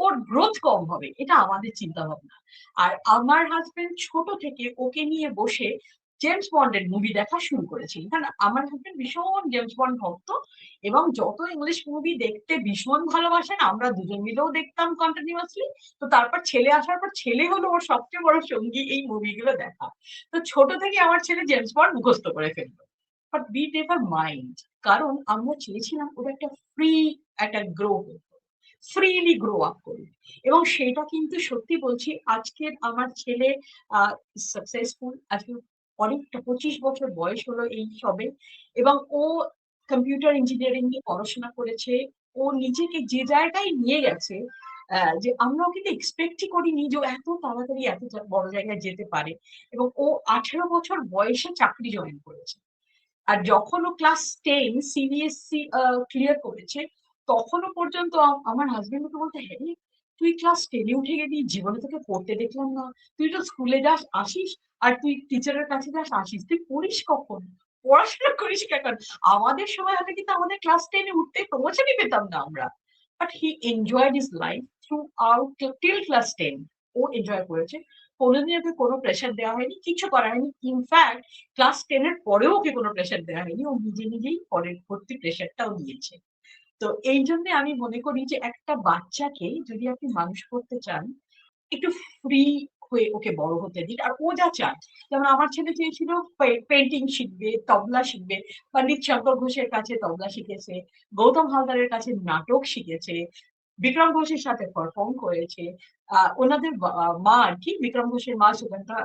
ওর গ্রোথ কম হবে, এটা আমাদের চিন্তা ভাবনা। আর আমার হাজবেন্ড ছোট থেকে ওকে নিয়ে বসে জেমস বন্ডের মুভি দেখা শুরু করেছিল, কারণ আমার হাজবেন্ড ভীষণ জেমস বন্ড ভক্ত, এবং যত ইংলিশ মুভি দেখতে ভীষণ ভালোবাসেন, আমরা দুজন মিলেও দেখতাম কন্টিনিউয়াসলি। তো তারপর ছেলে আসার পর ছেলে হলো ওর সবচেয়ে বড় সঙ্গী এই মুভিগুলো দেখা। তো ছোট থেকে আমার ছেলে জেমস বন্ড মুখস্থ করে ফেললো। বাট উই নেভার মাইন্ড, কারণ আমরা চেয়েছিলাম ওর একটা ফ্রি, একটা গ্রো, ফ্রিলি গ্রো আপ করুক। এবং সেটা কিন্তু সত্যি বলছি, আজকের আমার ছেলে সাকসেসফুল, আজকে অনেকটা 25 বছর বয়স হলো এই সবে, এবং ও কম্পিউটার ইঞ্জিনিয়ারিং নিয়ে পড়াশোনা করেছে। ও নিজেকে যে জায়গায় নিয়ে গেছে, যে আমরা ওকে তো এক্সপেক্টই করিনি যে ও এত তাড়াতাড়ি এত বড় জায়গায় যেতে পারে। এবং ও 18 বছর বয়সে চাকরি জয়েন করেছে। আর যখন ও ক্লাস 10 সিবিএসসি ক্লিয়ার করেছে, তখনও পর্যন্ত আমার হাসব্যান্ড ওকে বলতে, হ্যাঁ রে, তুই ক্লাস 10 উঠে গেলি, জীবনে তোকে পড়তে দেখলাম না। তুই তো স্কুলে যাস আসিস, আর তুই টিচারের কাছে যাস আসিস, তুই পড়িস কখন, পড়াশোনা করিস কখন? আমাদের সময় হলে কিন্তু আমাদের ক্লাস 10 উঠতে প্রমোশনই পেতাম না আমরা। But he enjoyed his life throughout till class 10। ও এনজয় করেছে। কোনোদিন ওকে কোনো প্রেশার দেওয়া হয়নি, কিছু করা হয়নি। ইনফ্যাক্ট ক্লাস 10 এর পরেও ওকে কোনো প্রেশার দেওয়া হয়নি। ও নিজে নিজেই পরের ভর্তি প্রেশারটাও নিয়েছে। তো এই জন্য আমি মনে করি যে একটা বাচ্চাকে যদি আপনি মানুষ করতে চান, একটু ফ্রি হয়ে ওকে বড় হতে দিন। আর ও যা চায়, যেমন আমার ছেলে চেয়েছিল পেন্টিং শিখবে, তবলা শিখবে। পন্ডিত শঙ্কর ঘোষের কাছে তবলা শিখেছে, গৌতম হালদারের কাছে নাটক শিখেছে, বিক্রম ঘোষের সাথে পারফর্ম করেছে। ওনাদের মা আর কি, বিক্রম ঘোষের মা সুগন্ধা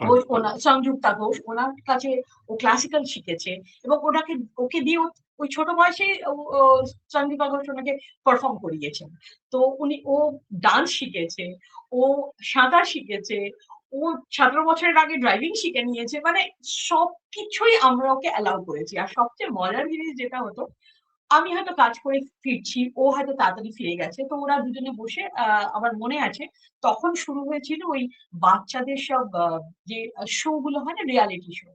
ঘোষ, সংযুক্তা ঘোষ, ওনার কাছে ও ক্লাসিক্যাল শিখেছে। এবং ওকে দিয়ে ওই ছোট বয়সে সন্দীপা ঘোষ ওনাকে পারফর্ম করিয়েছেন। তো ও ডান্স শিখেছে, ও সাঁতার শিখেছে, ও 17 বছরের আগে ড্রাইভিং শিখে নিয়েছে। মানে সবকিছুই আমরা ওকে অ্যালাউ করেছি। আর সবচেয়ে মজার জিনিস যেটা হতো, আমি হয়তো কাজ করে ফিরছি, ও হয়তো তাড়াতাড়ি ফিরে গেছে, তো ওরা দুজনে বসে, আমার মনে আছে তখন শুরু হয়েছিল ওই বাচ্চাদের সব যে শো গুলো হয় না, রিয়ালিটি শো।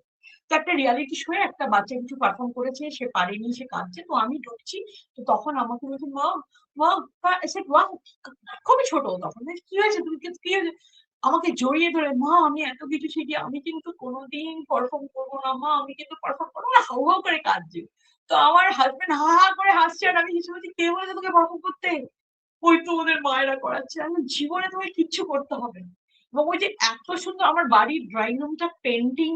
তো একটা রিয়ালিটি শো এ একটা বাচ্চা কিছু পারফর্ম করেছে, সে পারেনি, সে কাঁদছে। তো আমি ঢুকছি, তো তখন আমাকে বলছে, মা মা, মা, খুবই ছোট তখন, কি হয়েছে, তুমি কি হয়েছে? আমাকে জড়িয়ে ধরে, মা আমি এত কিছু শিখি, আমি কিন্তু কোনোদিন পারফর্ম করবো না মা, আমি কিন্তু পারফর্ম করবো না, হাউ হাউ করে কাঁদছে। তো আমার হাজবেন্ড হা হা করে হাসছে, আর আমি কিছু বলছি, কে বলেছে তোকে পারফর্ম করতে? ওই তো ওদের মায়েরা করাচ্ছে। আমি জীবনে তোমায় কিচ্ছু করতে হবে না। এবং ওই যে এত সুন্দর আমার বাড়ির ড্রয়িং রুমটা পেন্টিং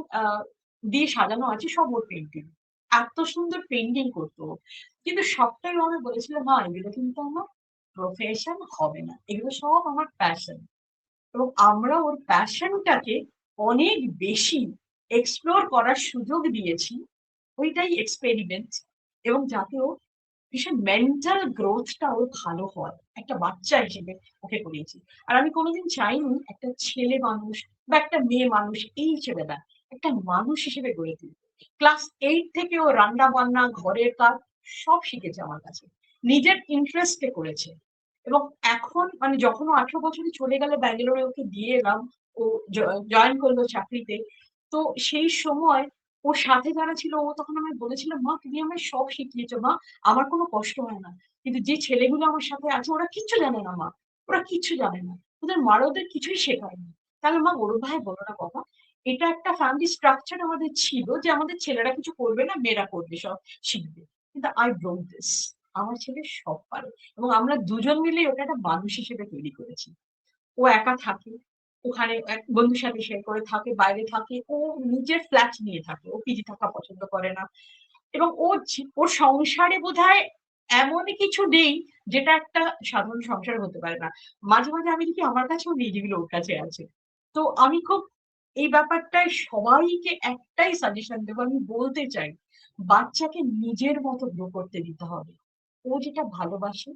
দিয়ে সাজানো আছে, সব ওর পেন্টিং। এত সুন্দর পেন্টিং করতো। কিন্তু সবটাই আমি বলেছিলাম, মা এগুলো কিন্তু আমার প্রফেশন হবে না, এগুলো সব আমার প্যাশন। এবং আমরা ওর প্যাশনটাকে অনেক বেশি এক্সপ্লোর করার সুযোগ দিয়েছি। ওইটাই এক্সপেরিমেন্ট। এবং যাতে ও ভীষণ মেন্টাল গ্রোথটা ওর ভালো হয়, একটা বাচ্চা হিসেবে ওকে করিয়েছি। আর আমি কোনোদিন চাইনি একটা ছেলে মানুষ বা একটা মেয়ে মানুষ এই হিসেবে না, একটা মানুষ হিসেবে গড়ে তুলি। ক্লাস 8 থেকে ও রান্না বান্না, ঘরের কাজ সব শিখেছে আমার কাছে, নিজের ইন্টারেস্টে করেছে। এবং এখন মানে যখন ও 18 বছরে চলে গেল, ব্যাঙ্গালোরে ওকে দিয়ে এলাম, ও জয়েন করলো চাকরিতে। তো সেই সময় ওর সাথে যারা ছিল, ও তখন আমায় বলেছিল, মা তুমি আমায় সব শিখিয়েছো মা, আমার কোনো কষ্ট হয় না। কিন্তু যে ছেলেগুলো আমার সাথে আছে ওরা কিচ্ছু জানে না মা, ওরা কিচ্ছু জানে না, ওদের মারা ওদের কিছুই শেখায়নি। তাহলে মা ওর ভাই বলো না বাবা, এটা একটা ফ্যামিলি স্ট্রাকচার আমাদের ছিল যে আমাদের ছেলেরা কিছু করবে না, মেয়েরা করবে, সব শিখবে। কিন্তু আই ব্রোক দিস, আমার ছেলে সব পারে। এবং আমরা দুজন মিলে ওটা একটা মানুষ হিসেবে তৈরি করেছি। ও একা থাকে, ওখানে এক বন্ধুর সাথে শেয়ার করে থাকে, বাইরে থাকে, ও নিজের ফ্ল্যাট নিয়ে থাকে, ও পিজি থাকা পছন্দ করে না। এবং ওর সংসারে বোধহয় এমনই কিছু নেই যেটা একটা সাধারণ সংসার হতে পারে না। মাঝে মাঝে আমি দেখি আমার কাছেও নেই যেগুলো ওর কাছে আছে। তো আমি খুব এই ব্যাপারটায় সবাইকে একটাই সাজেশন দেবো, আমি বলতে চাই, বাচ্চাকে নিজের মতো গ্রো করতে দিতে হবে। ও যেটা ভালোবাসে,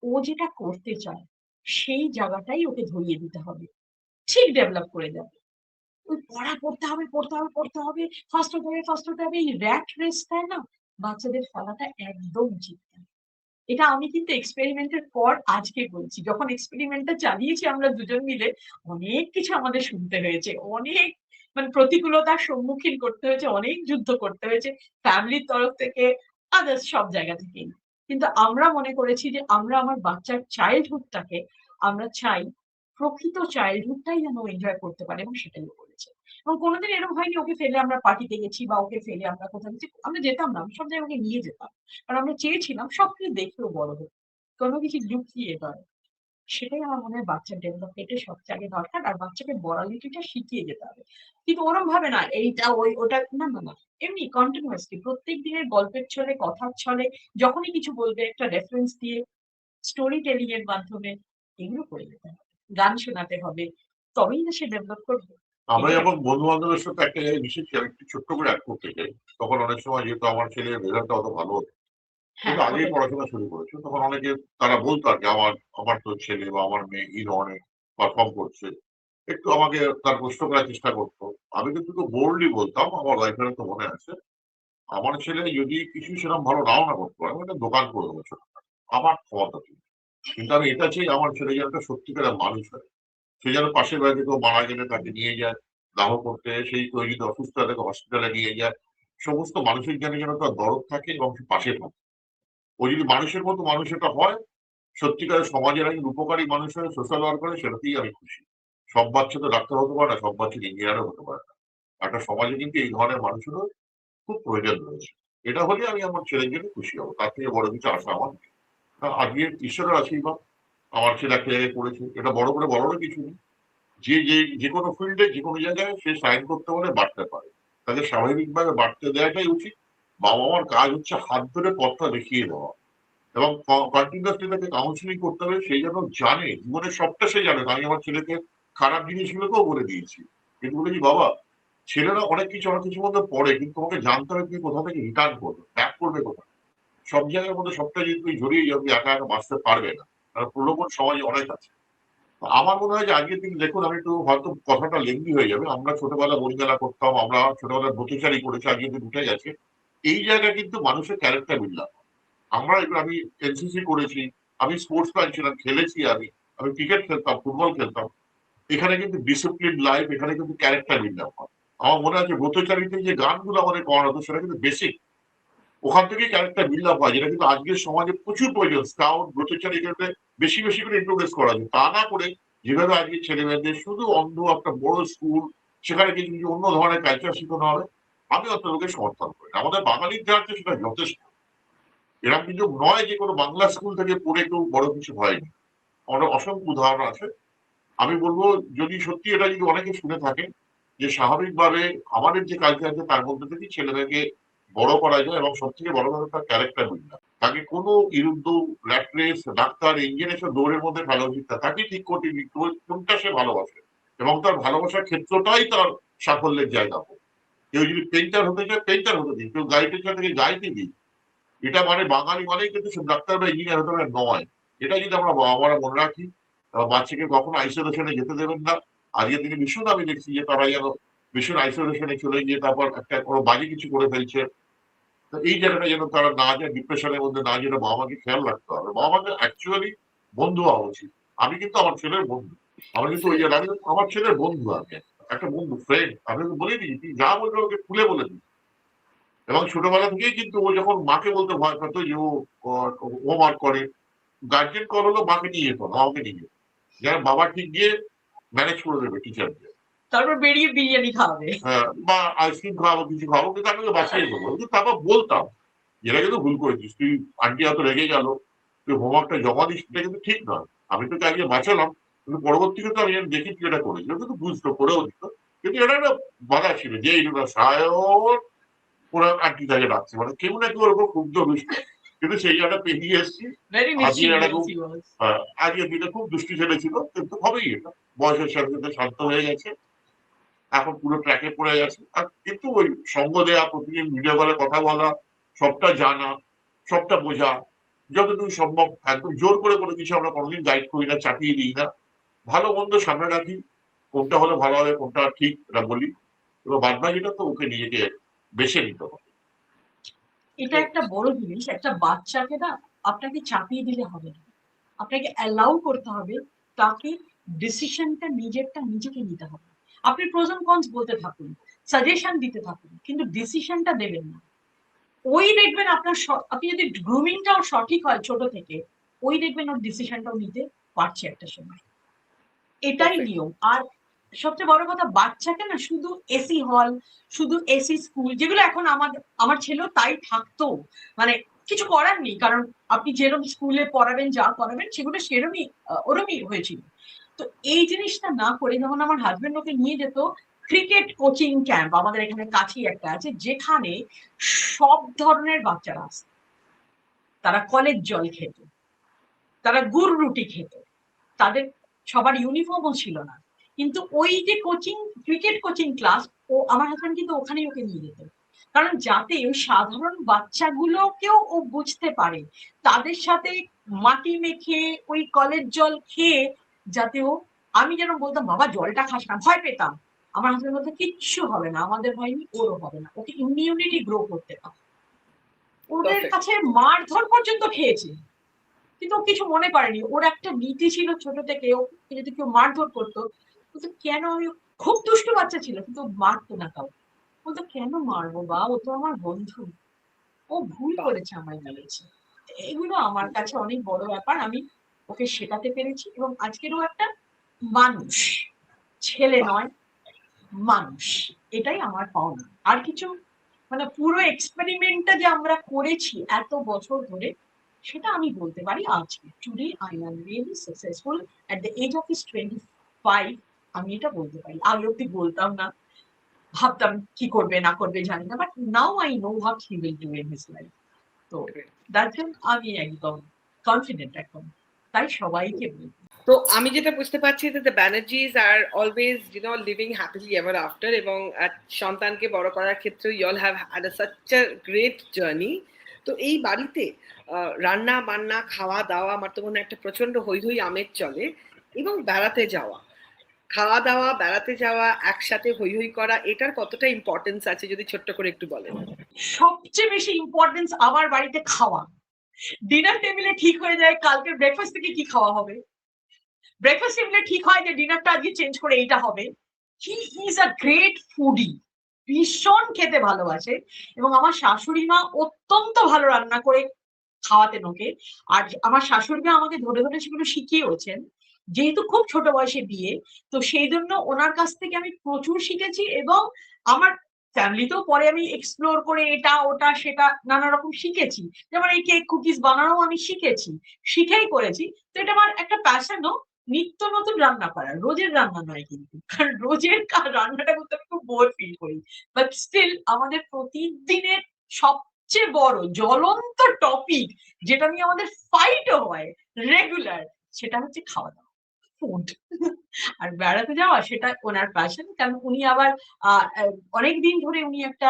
ও যেটা করতে চায়, সেই জায়গাটাই ওকে ধরিয়ে দিতে হবে, ঠিক ডেভেলপ করে যাবে। ওই পড়া পড়তে হবে, পড়তে হবে, পড়তে হবে, ফার্স্ট হতে হবে, ফার্স্ট হতে হবে, এই র্যাট রেস, তাই না? বাচ্চাদের ফেলাটা একদম উচিত না। এটা আমি কিন্তু এক্সপেরিমেন্টের পর আজকে বলছি। যখন এক্সপেরিমেন্টটা চালিয়েছি আমরা দুজন মিলে, অনেক কিছু আমাদের শুনতে হয়েছে, অনেক মানে প্রতিকূলতার সম্মুখীন করতে হয়েছে, অনেক যুদ্ধ করতে হয়েছে, ফ্যামিলির তরফ থেকে, আদার্স সব জায়গা থেকেই। কিন্তু আমরা মনে করেছি যে আমরা আমার বাচ্চার চাইল্ডহুডটাকে, আমরা চাই প্রকৃত চাইল্ডহুডটাই যেন এনজয় করতে পারে, এবং সেটাই ও করেছে। এবং কোনোদিন এরকম হয়নি ওকে ফেলে আমরা পার্টিতে গেছি বা ওকে ফেলে আমরা কোথাও গেছি, আমরা যেতাম না, আমি সব জায়গায় ওকে নিয়ে যেতাম। কারণ আমরা চেয়েছিলাম সবকিছু দেখেও বড় হোক, কোনো কিছু লুকিয়ে নয়। সেটাই আমার মনে হয় বাচ্চার ডেভেলপমেন্টের সবচেয়ে আগে দরকার। আর বাচ্চাকে মোরালিটিটা শিখিয়ে যেতে হবে। কিন্তু ওরম ভাবে না, এইটা ওই ওটা, না না না, এমনি কন্টিনিউয়াসলি প্রত্যেক দিনের গল্পের ছলে, কথার ছলে, যখনই কিছু বলবে একটা রেফারেন্স দিয়ে, স্টোরি টেলিং এর মাধ্যমে এগুলো করে যেতে হবে। গান শোনাতে হবে, তবেই না সে ডেভেলপ করবে। আমরা এটা যখন বন্ধু বান্ধবের সাথে একটা জায়গায় মিশেছি, আমি একটু ছোট্ট করে অ্যাড করতে চাই। তখন অনেক সময় যেহেতু আমার ছেলের রেজাল্টটা অত ভালো হতো, হ্যাঁ কিন্তু আগেই ওটাই। পড়াশোনা শুরু করেছে, তখন অনেকে তারা বলতো আর কি, আমার আমার তো ছেলে বা আমার মেয়ে এই ধরনের পারফর্ম করছে, একটু আমাকে তার প্রশ্ন করার চেষ্টা করতো। আমি কিন্তু খুব বোল্ডলি বলতাম, আমার ওয়াইফের তো মনে আছে, আমার ছেলে যদি কিছু সেরকম ভালো নাও না করতে পারে, আমি একটা দোকান করে দেবো ছোটখাটো। আমার ক্ষমতা কি? কিন্তু আমি এটা চাই আমার ছেলে যেন একটা সত্যিকারের মানুষ হয়। সে যেন পাশের বাড়িতে কেউ মারা গেলে তাকে নিয়ে যায় দাহ করতে, সেই কেউ যদি অসুস্থ হয় তাকে হসপিটালে নিয়ে যায়। সমস্ত মানুষের যেন যেন তার দরদ থাকে এবং সে পাশে থাকে। ও যদি মানুষের মতো মানুষ এটা হয়, সত্যিকারের সমাজের একজন উপকারী মানুষ হয়ে সোশ্যাল ওয়ার্কার, সেটাতেই আমি খুশি। সব বাচ্চা তো ডাক্তার হতে পারে না, সব বাচ্চা ইঞ্জিনিয়ারও হতে পারে না। একটা সমাজে কিন্তু এই ধরনের মানুষেরও খুব প্রয়োজন রয়েছে। এটা হলে আমি আমার ছেলের জন্য খুশি হবো, তার থেকে বড় কিছু আশা আমার নেই। আজকে ঈশ্বরের আশীর্বাদ আমার ছেলে একটা জায়গায় করেছে, এটা বড় করে বলারও কিছু নেই। যে কোনো ফিল্ডে যে কোনো জায়গায় সে সাইন করতে পারে, বাড়তে পারে, তাকে স্বাভাবিকভাবে বাড়তে দেওয়াটাই উচিত। বাবা মার কাজ হচ্ছে হাত ধরে পথটা দেখিয়ে দেওয়া এবং কন্টিনিউয়াসলি তাকে কাউন্সিলিং করতে হবে। সেই জন্য জানে জীবনের সবটা সে জানে। আমি আমার ছেলেকে খারাপ জিনিসগুলোকেও বলে দিয়েছি, কিন্তু বলেছি বাবা, ছেলেরা অনেক কিছুর মধ্যে পড়ে, কিন্তু তোমাকে জানতে হবে তুমি কোথা থেকে রিটার্ন করবে, ব্যাক করবে কোথায়। সব জায়গার মধ্যে সবটা যদি তুমি জড়িয়ে যাও, তুমি একা একা বাঁচতে পারবে না, কারণ প্রলোভন সমাজে অনেক আছে। আমার মনে হয় যে আজকের দিন দেখুন, আমি একটু হয়তো কথাটা লেন্দি হয়ে যাবে, আমরা ছোটবেলা বইমেলা করতাম, আমরা ছোটবেলায় ব্রতচারী করেছি, আজকের দিন উঠে গেছে। এই জায়গায় কিন্তু মানুষের ক্যারেক্টার বিল্ডাপ। আমি এনসিসি করেছি, আমি স্পোর্টস ম্যান ছিলাম, খেলেছি, আমি ক্রিকেট খেলতাম, ফুটবল খেলতাম। এখানে কিন্তু ডিসিপ্লিন লাইফ, এখানে কিন্তু ক্যারেক্টার বিল্ডাপ হয়। আমার মনে আছে ব্রতচারীতে যে গানগুলো আমাদের করানো হতো, সেটা কিন্তু বেসিক, ওখান থেকেই ক্যারেক্টার বিল্ড আপ হয়, যেটা কিন্তু আজকের সমাজে প্রচুর প্রয়োজন। স্কাউট ব্রতচারী ক্ষেত্রে বেশি বেশি করে ইন্ট্রোডিউস করা যায়, তা না করে যেভাবে আজকে ছেলে মেয়েদের শুধু অন্ধ একটা বড় স্কুল, সেখানে কিছু কিছু অন্য ধরনের কালচার শেখানো হবে, আমি অত লোকের সমর্থন করি না। আমাদের বাঙালির যা আছে সেটা যথেষ্ট। এরকম কিন্তু নয় যে কোনো বাংলা স্কুল থেকে পড়ে কেউ বড় কিছু হয়নি, আমাদের অসংখ্য উদাহরণ আছে। আমি বলবো, যদি সত্যি এটা যদি অনেকে শুনে থাকেন, যে স্বাভাবিকভাবে আমাদের যে কালচার আছে তার মধ্যে থেকে ছেলে মেয়েকে বড় করা যায়, এবং সব থেকে বড় কথা তার ক্যারেক্টার বিল্ড। তাকে কোনো ইরুদ্ধ র্যাট রেস, ডাক্তার, ইঞ্জিনিয়ার এসব দৌড়ের মধ্যে ফেলা উচিত না। তাকে ঠিক করতে দিন কোনটা সে ভালোবাসে, এবং তার ভালোবাসার ক্ষেত্রটাই তার সাফল্যের জায়গা হোক। কেউ যদি পেন্টার হতে চায় পেন্টার হতে দিন, কেউ গাইতে চায় তাকে গাইতে দিন। এটা মানে বাঙালি মানেই কিন্তু সব ডাক্তার বা ইঞ্জিনিয়ার হতে হবে নয়। এটা যদি আমরা বাবা মারা মনে রাখি, বাচ্চাকে কখনো আইসোলেশনে যেতে দেবেন না। আজকে তিনি ভীষণ, আমি দেখছি যে তারা যেন ভীষণ আইসোলেশনে চলে গিয়ে তারপর একটা কোনো বাজে কিছু করে ফেলছে। তো এই জায়গাটা যেন তারা না যায়, ডিপ্রেশনের মধ্যে না, যেন বাবা মাকে খেয়াল রাখতে হবে। বাবা মাকে অ্যাকচুয়ালি বন্ধু হওয়া উচিত। আমি কিন্তু আমার ছেলের বন্ধু, আমি কিন্তু ওই জায়গায় আমার ছেলের বন্ধু, আমি একটা বন্ধু, ফ্রেন্ড। আমি ওকে বলে দিই, তুই যা বলবে ওকে খুলে বলে দিই। এবং ছোটবেলা থেকেই কিন্তু ও যখন মাকে বলতে ভয় পেত যে ও মার করে, গার্জেন কল হলো মাকে নিয়ে যেত না, আমাকে নিয়ে যেত, যেন বাবা ঠিক গিয়ে ম্যানেজ করে দেবে টিচারকে। তারপর বেরিয়ে বিরিয়ানি খাওয়াবে। হ্যাঁ, বা আইসক্রিম খাওয়াবো, কিছু খাবো, কিন্তু আমি ওকে বাঁচিয়ে দেবো। কিন্তু তারপর বলতাম, এরা কিন্তু ভুল করেছিস তুই, আন্টি এত রেগে গেল, তুই হোমওয়ার্কটা জমা দিস, এটা কিন্তু ঠিক নয়। আমি তোকে আগে বাঁচালাম, কিন্তু পরবর্তীতে তো আমি দেখি তুই এটা করেছিস, কিন্তু বুঝতো, করেও দিত। কিন্তু এটা একটা বাধা ছিল যে এইটা সায়ন ওরা আন্টি তাকে ডাকছে, মানে কেউ না কেউ ওর উপর ক্ষুব্ধ হয়েছিল। কিন্তু সেই জায়গাটা পেরিয়ে এসেছি। ভেরি আজকে একটা মিসচিভিয়াস খুব, হি ওয়াজ। আজকের দিনে খুব দুষ্টি ছেলে ছিল, কিন্তু হবেই এটা, বয়সের সাথে সাথে শান্ত হয়ে গেছে, এখন পুরো ট্র্যাকে পড়ে গেছে। আর কিন্তু ওই সঙ্গ দেওয়া, প্রতিদিন ভিডিও কলে কথা বলা, সবটা জানা, সবটা বোঝা, যতটুকু সম্ভব। একদম জোর করে কোনো কিছু আমরা কোনোদিন গাইড করি না, চাপিয়ে দিই না, ভালো মন্দ সামনে রাখি, কোনটা হলে ভালো হবে কোনটা ঠিক এটা বলি, এবার বাদ বাকিটা তো ওকে নিজেকে বেছে নিতে হবে। এটা একটা বড় জিনিস। একটা বাচ্চাকে না আপনাকে চাপিয়ে দিলে হবে না, আপনাকে অ্যালাউ করতে হবে, তাকে ডিসিশনটা নিজেরটা নিজেকে নিতে হবে। আপনি প্রোস এন্ড কনস বলতে থাকুন, সাজেশন দিতে থাকুন, কিন্তু ডিসিশনটা দেবেন না। ওই দেখবেন আপনার আপনি যদি গ্রুমিংটাও সঠিক হয় ছোট থেকে, ওই দেখবেন ওর ডিসিশনটাও নিতে পারছে একটা সময়। এটাই Perfect. নিয়ম। আর সবচেয়ে বড় কথা, বাচ্চাকে না শুধু এসি হল, শুধু এসি স্কুল, যেগুলো এখন আমার ছেলেও তাই থাকতো, মানে কিছু করার নেই, কারণ আপনি যেরকম স্কুলে পড়াবেন, যা করাবেন সেগুলো সেরমই ওরমই হয়েছিল। তো এই জিনিসটা না করে যখন আমার হাজবেন্ড ওকে নিয়ে যেত ক্রিকেট কোচিং ক্যাম্প, আমাদের এখানে কাছেই একটা আছে, যেখানে সব ধরনের বাচ্চারা আসে। তারা কলের জল খেত, তারা গুড় রুটি খেত, তাদের সবার ইউনিফর্মও ছিল না, কিন্তু ওই যে ক্রিকেট কোচিং ক্লাস, আমার হাজবেন্ড কিন্তু ওখানেই ওকে নিয়ে যেত, কারণ যাতে ওই সাধারণ বাচ্চাগুলোকেও ও বুঝতে পারে, তাদের সাথে মাটি মেখে ওই কলের জল খেয়ে যাতে ও, আমি যেন বলতাম বাবা জলটা খাস না, ভয় পেতাম, আমার হাজবেন্ড বলতে কিচ্ছু হবে না, আমাদের হয়নি ওরও হবে না, ওকে ইমিউনিটি গ্রো করতে পারে। ওদের Perfect. কাছে মারধর পর্যন্ত খেয়েছে, কিন্তু ও কিছু মনে করেনি। ওর একটা নীতি ছিল ছোট থেকে, ওকে যদি কেউ মারধর করতো, বলতো কেন, আমি খুব দুষ্টু বাচ্চা ছিল কিন্তু মারতো না কাউ, বলতো কেন মারবো বা, ও তো আমার বন্ধু, ও ভুল বাহ, করেছে আমায় বলেছে। এগুলো আমার কাছে অনেক বড় ব্যাপার, আমি ওকে শেখাতে পেরেছি, এবং আজকের ও একটা মানুষ, ছেলে বাহ। নয়, মানুষ, এটাই আমার পাওনা। আর কিছু, মানে পুরো এক্সপেরিমেন্টটা যে আমরা করেছি এত বছর ধরে, সেটা আমি বলতে পারি আজকে, today I am really successful at the age of his 25। আমি এটা বলতে পারি, আগে অব্দি বলতাম না, ভাবতাম কি করবে না করবে জানি না, but now I know what he will do in his life. তো Great. দ্যাটস আমি একদম কনফিডেন্ট এখন, তাই সবাইকে বলবো। তো আমি যেটা বুঝতে পারছি যে the Banerjees are always living happily ever after, এবং সন্তানকে বড় করার ক্ষেত্রে you all have had such a great journey. তো এই বাড়িতে রান্না বান্না খাওয়া দাওয়া, আমার তো মনে হয় একটা প্রচন্ড হৈ হৈ আমেজ চলে, এবং বেড়াতে যাওয়া, খাওয়া দাওয়া, বেড়াতে যাওয়া, একসাথে হৈ হৈ করা, এটার কতটা ইম্পর্টেন্স আছে যদি ছোট্ট করে একটু বলেন। সবচেয়ে বেশি ইম্পর্টেন্স আমার বাড়িতে খাওয়া। ডিনার টেবিলে ঠিক হয়ে যায় কালকের ব্রেকফাস্ট থেকে কি খাওয়া হবে, ব্রেকফাস্ট টেবিলে ঠিক হয় যে ডিনারটা আজকে চেঞ্জ করে এইটা হবে। He is a great foodie, ভীষণ খেতে ভালোবাসে, এবং আমার শাশুড়ি মা অত্যন্ত ভালো রান্না করে খাওয়াতেন ওকে। আর আমার শাশুড়ি মা আমাকে ধরে ধরে সেগুলো শিখিয়েওছেন, যেহেতু খুব ছোট বয়সে বিয়ে, তো সেই জন্য ওনার কাছ থেকে আমি প্রচুর শিখেছি, এবং আমার ফ্যামিলিতেও পরে আমি এক্সপ্লোর করে এটা ওটা সেটা নানা রকম শিখেছি, যেমন এই কেক কুকিজ বানানোও আমি শিখেছি, শিখেই করেছি। তো এটা আমার একটা প্যাশনও, নিত্য নতুন রান্না করা, রোজের রান্না নয় কিন্তু, কারণ রোজের রান্নাটা করতে আমি খুব বোর ফিল করি, বাট স্টিল আমাদের প্রতিদিনের সবচেয়ে বড় জ্বলন্ত টপিক, যেটা নিয়ে আমাদের ফাইটও হয় রেগুলার, সেটা হচ্ছে খাওয়া দাওয়া, ফুড। আর বেড়াতে যাওয়া সেটা ওনার প্যাশন, কারণ উনি আবার অনেকদিন ধরে উনি একটা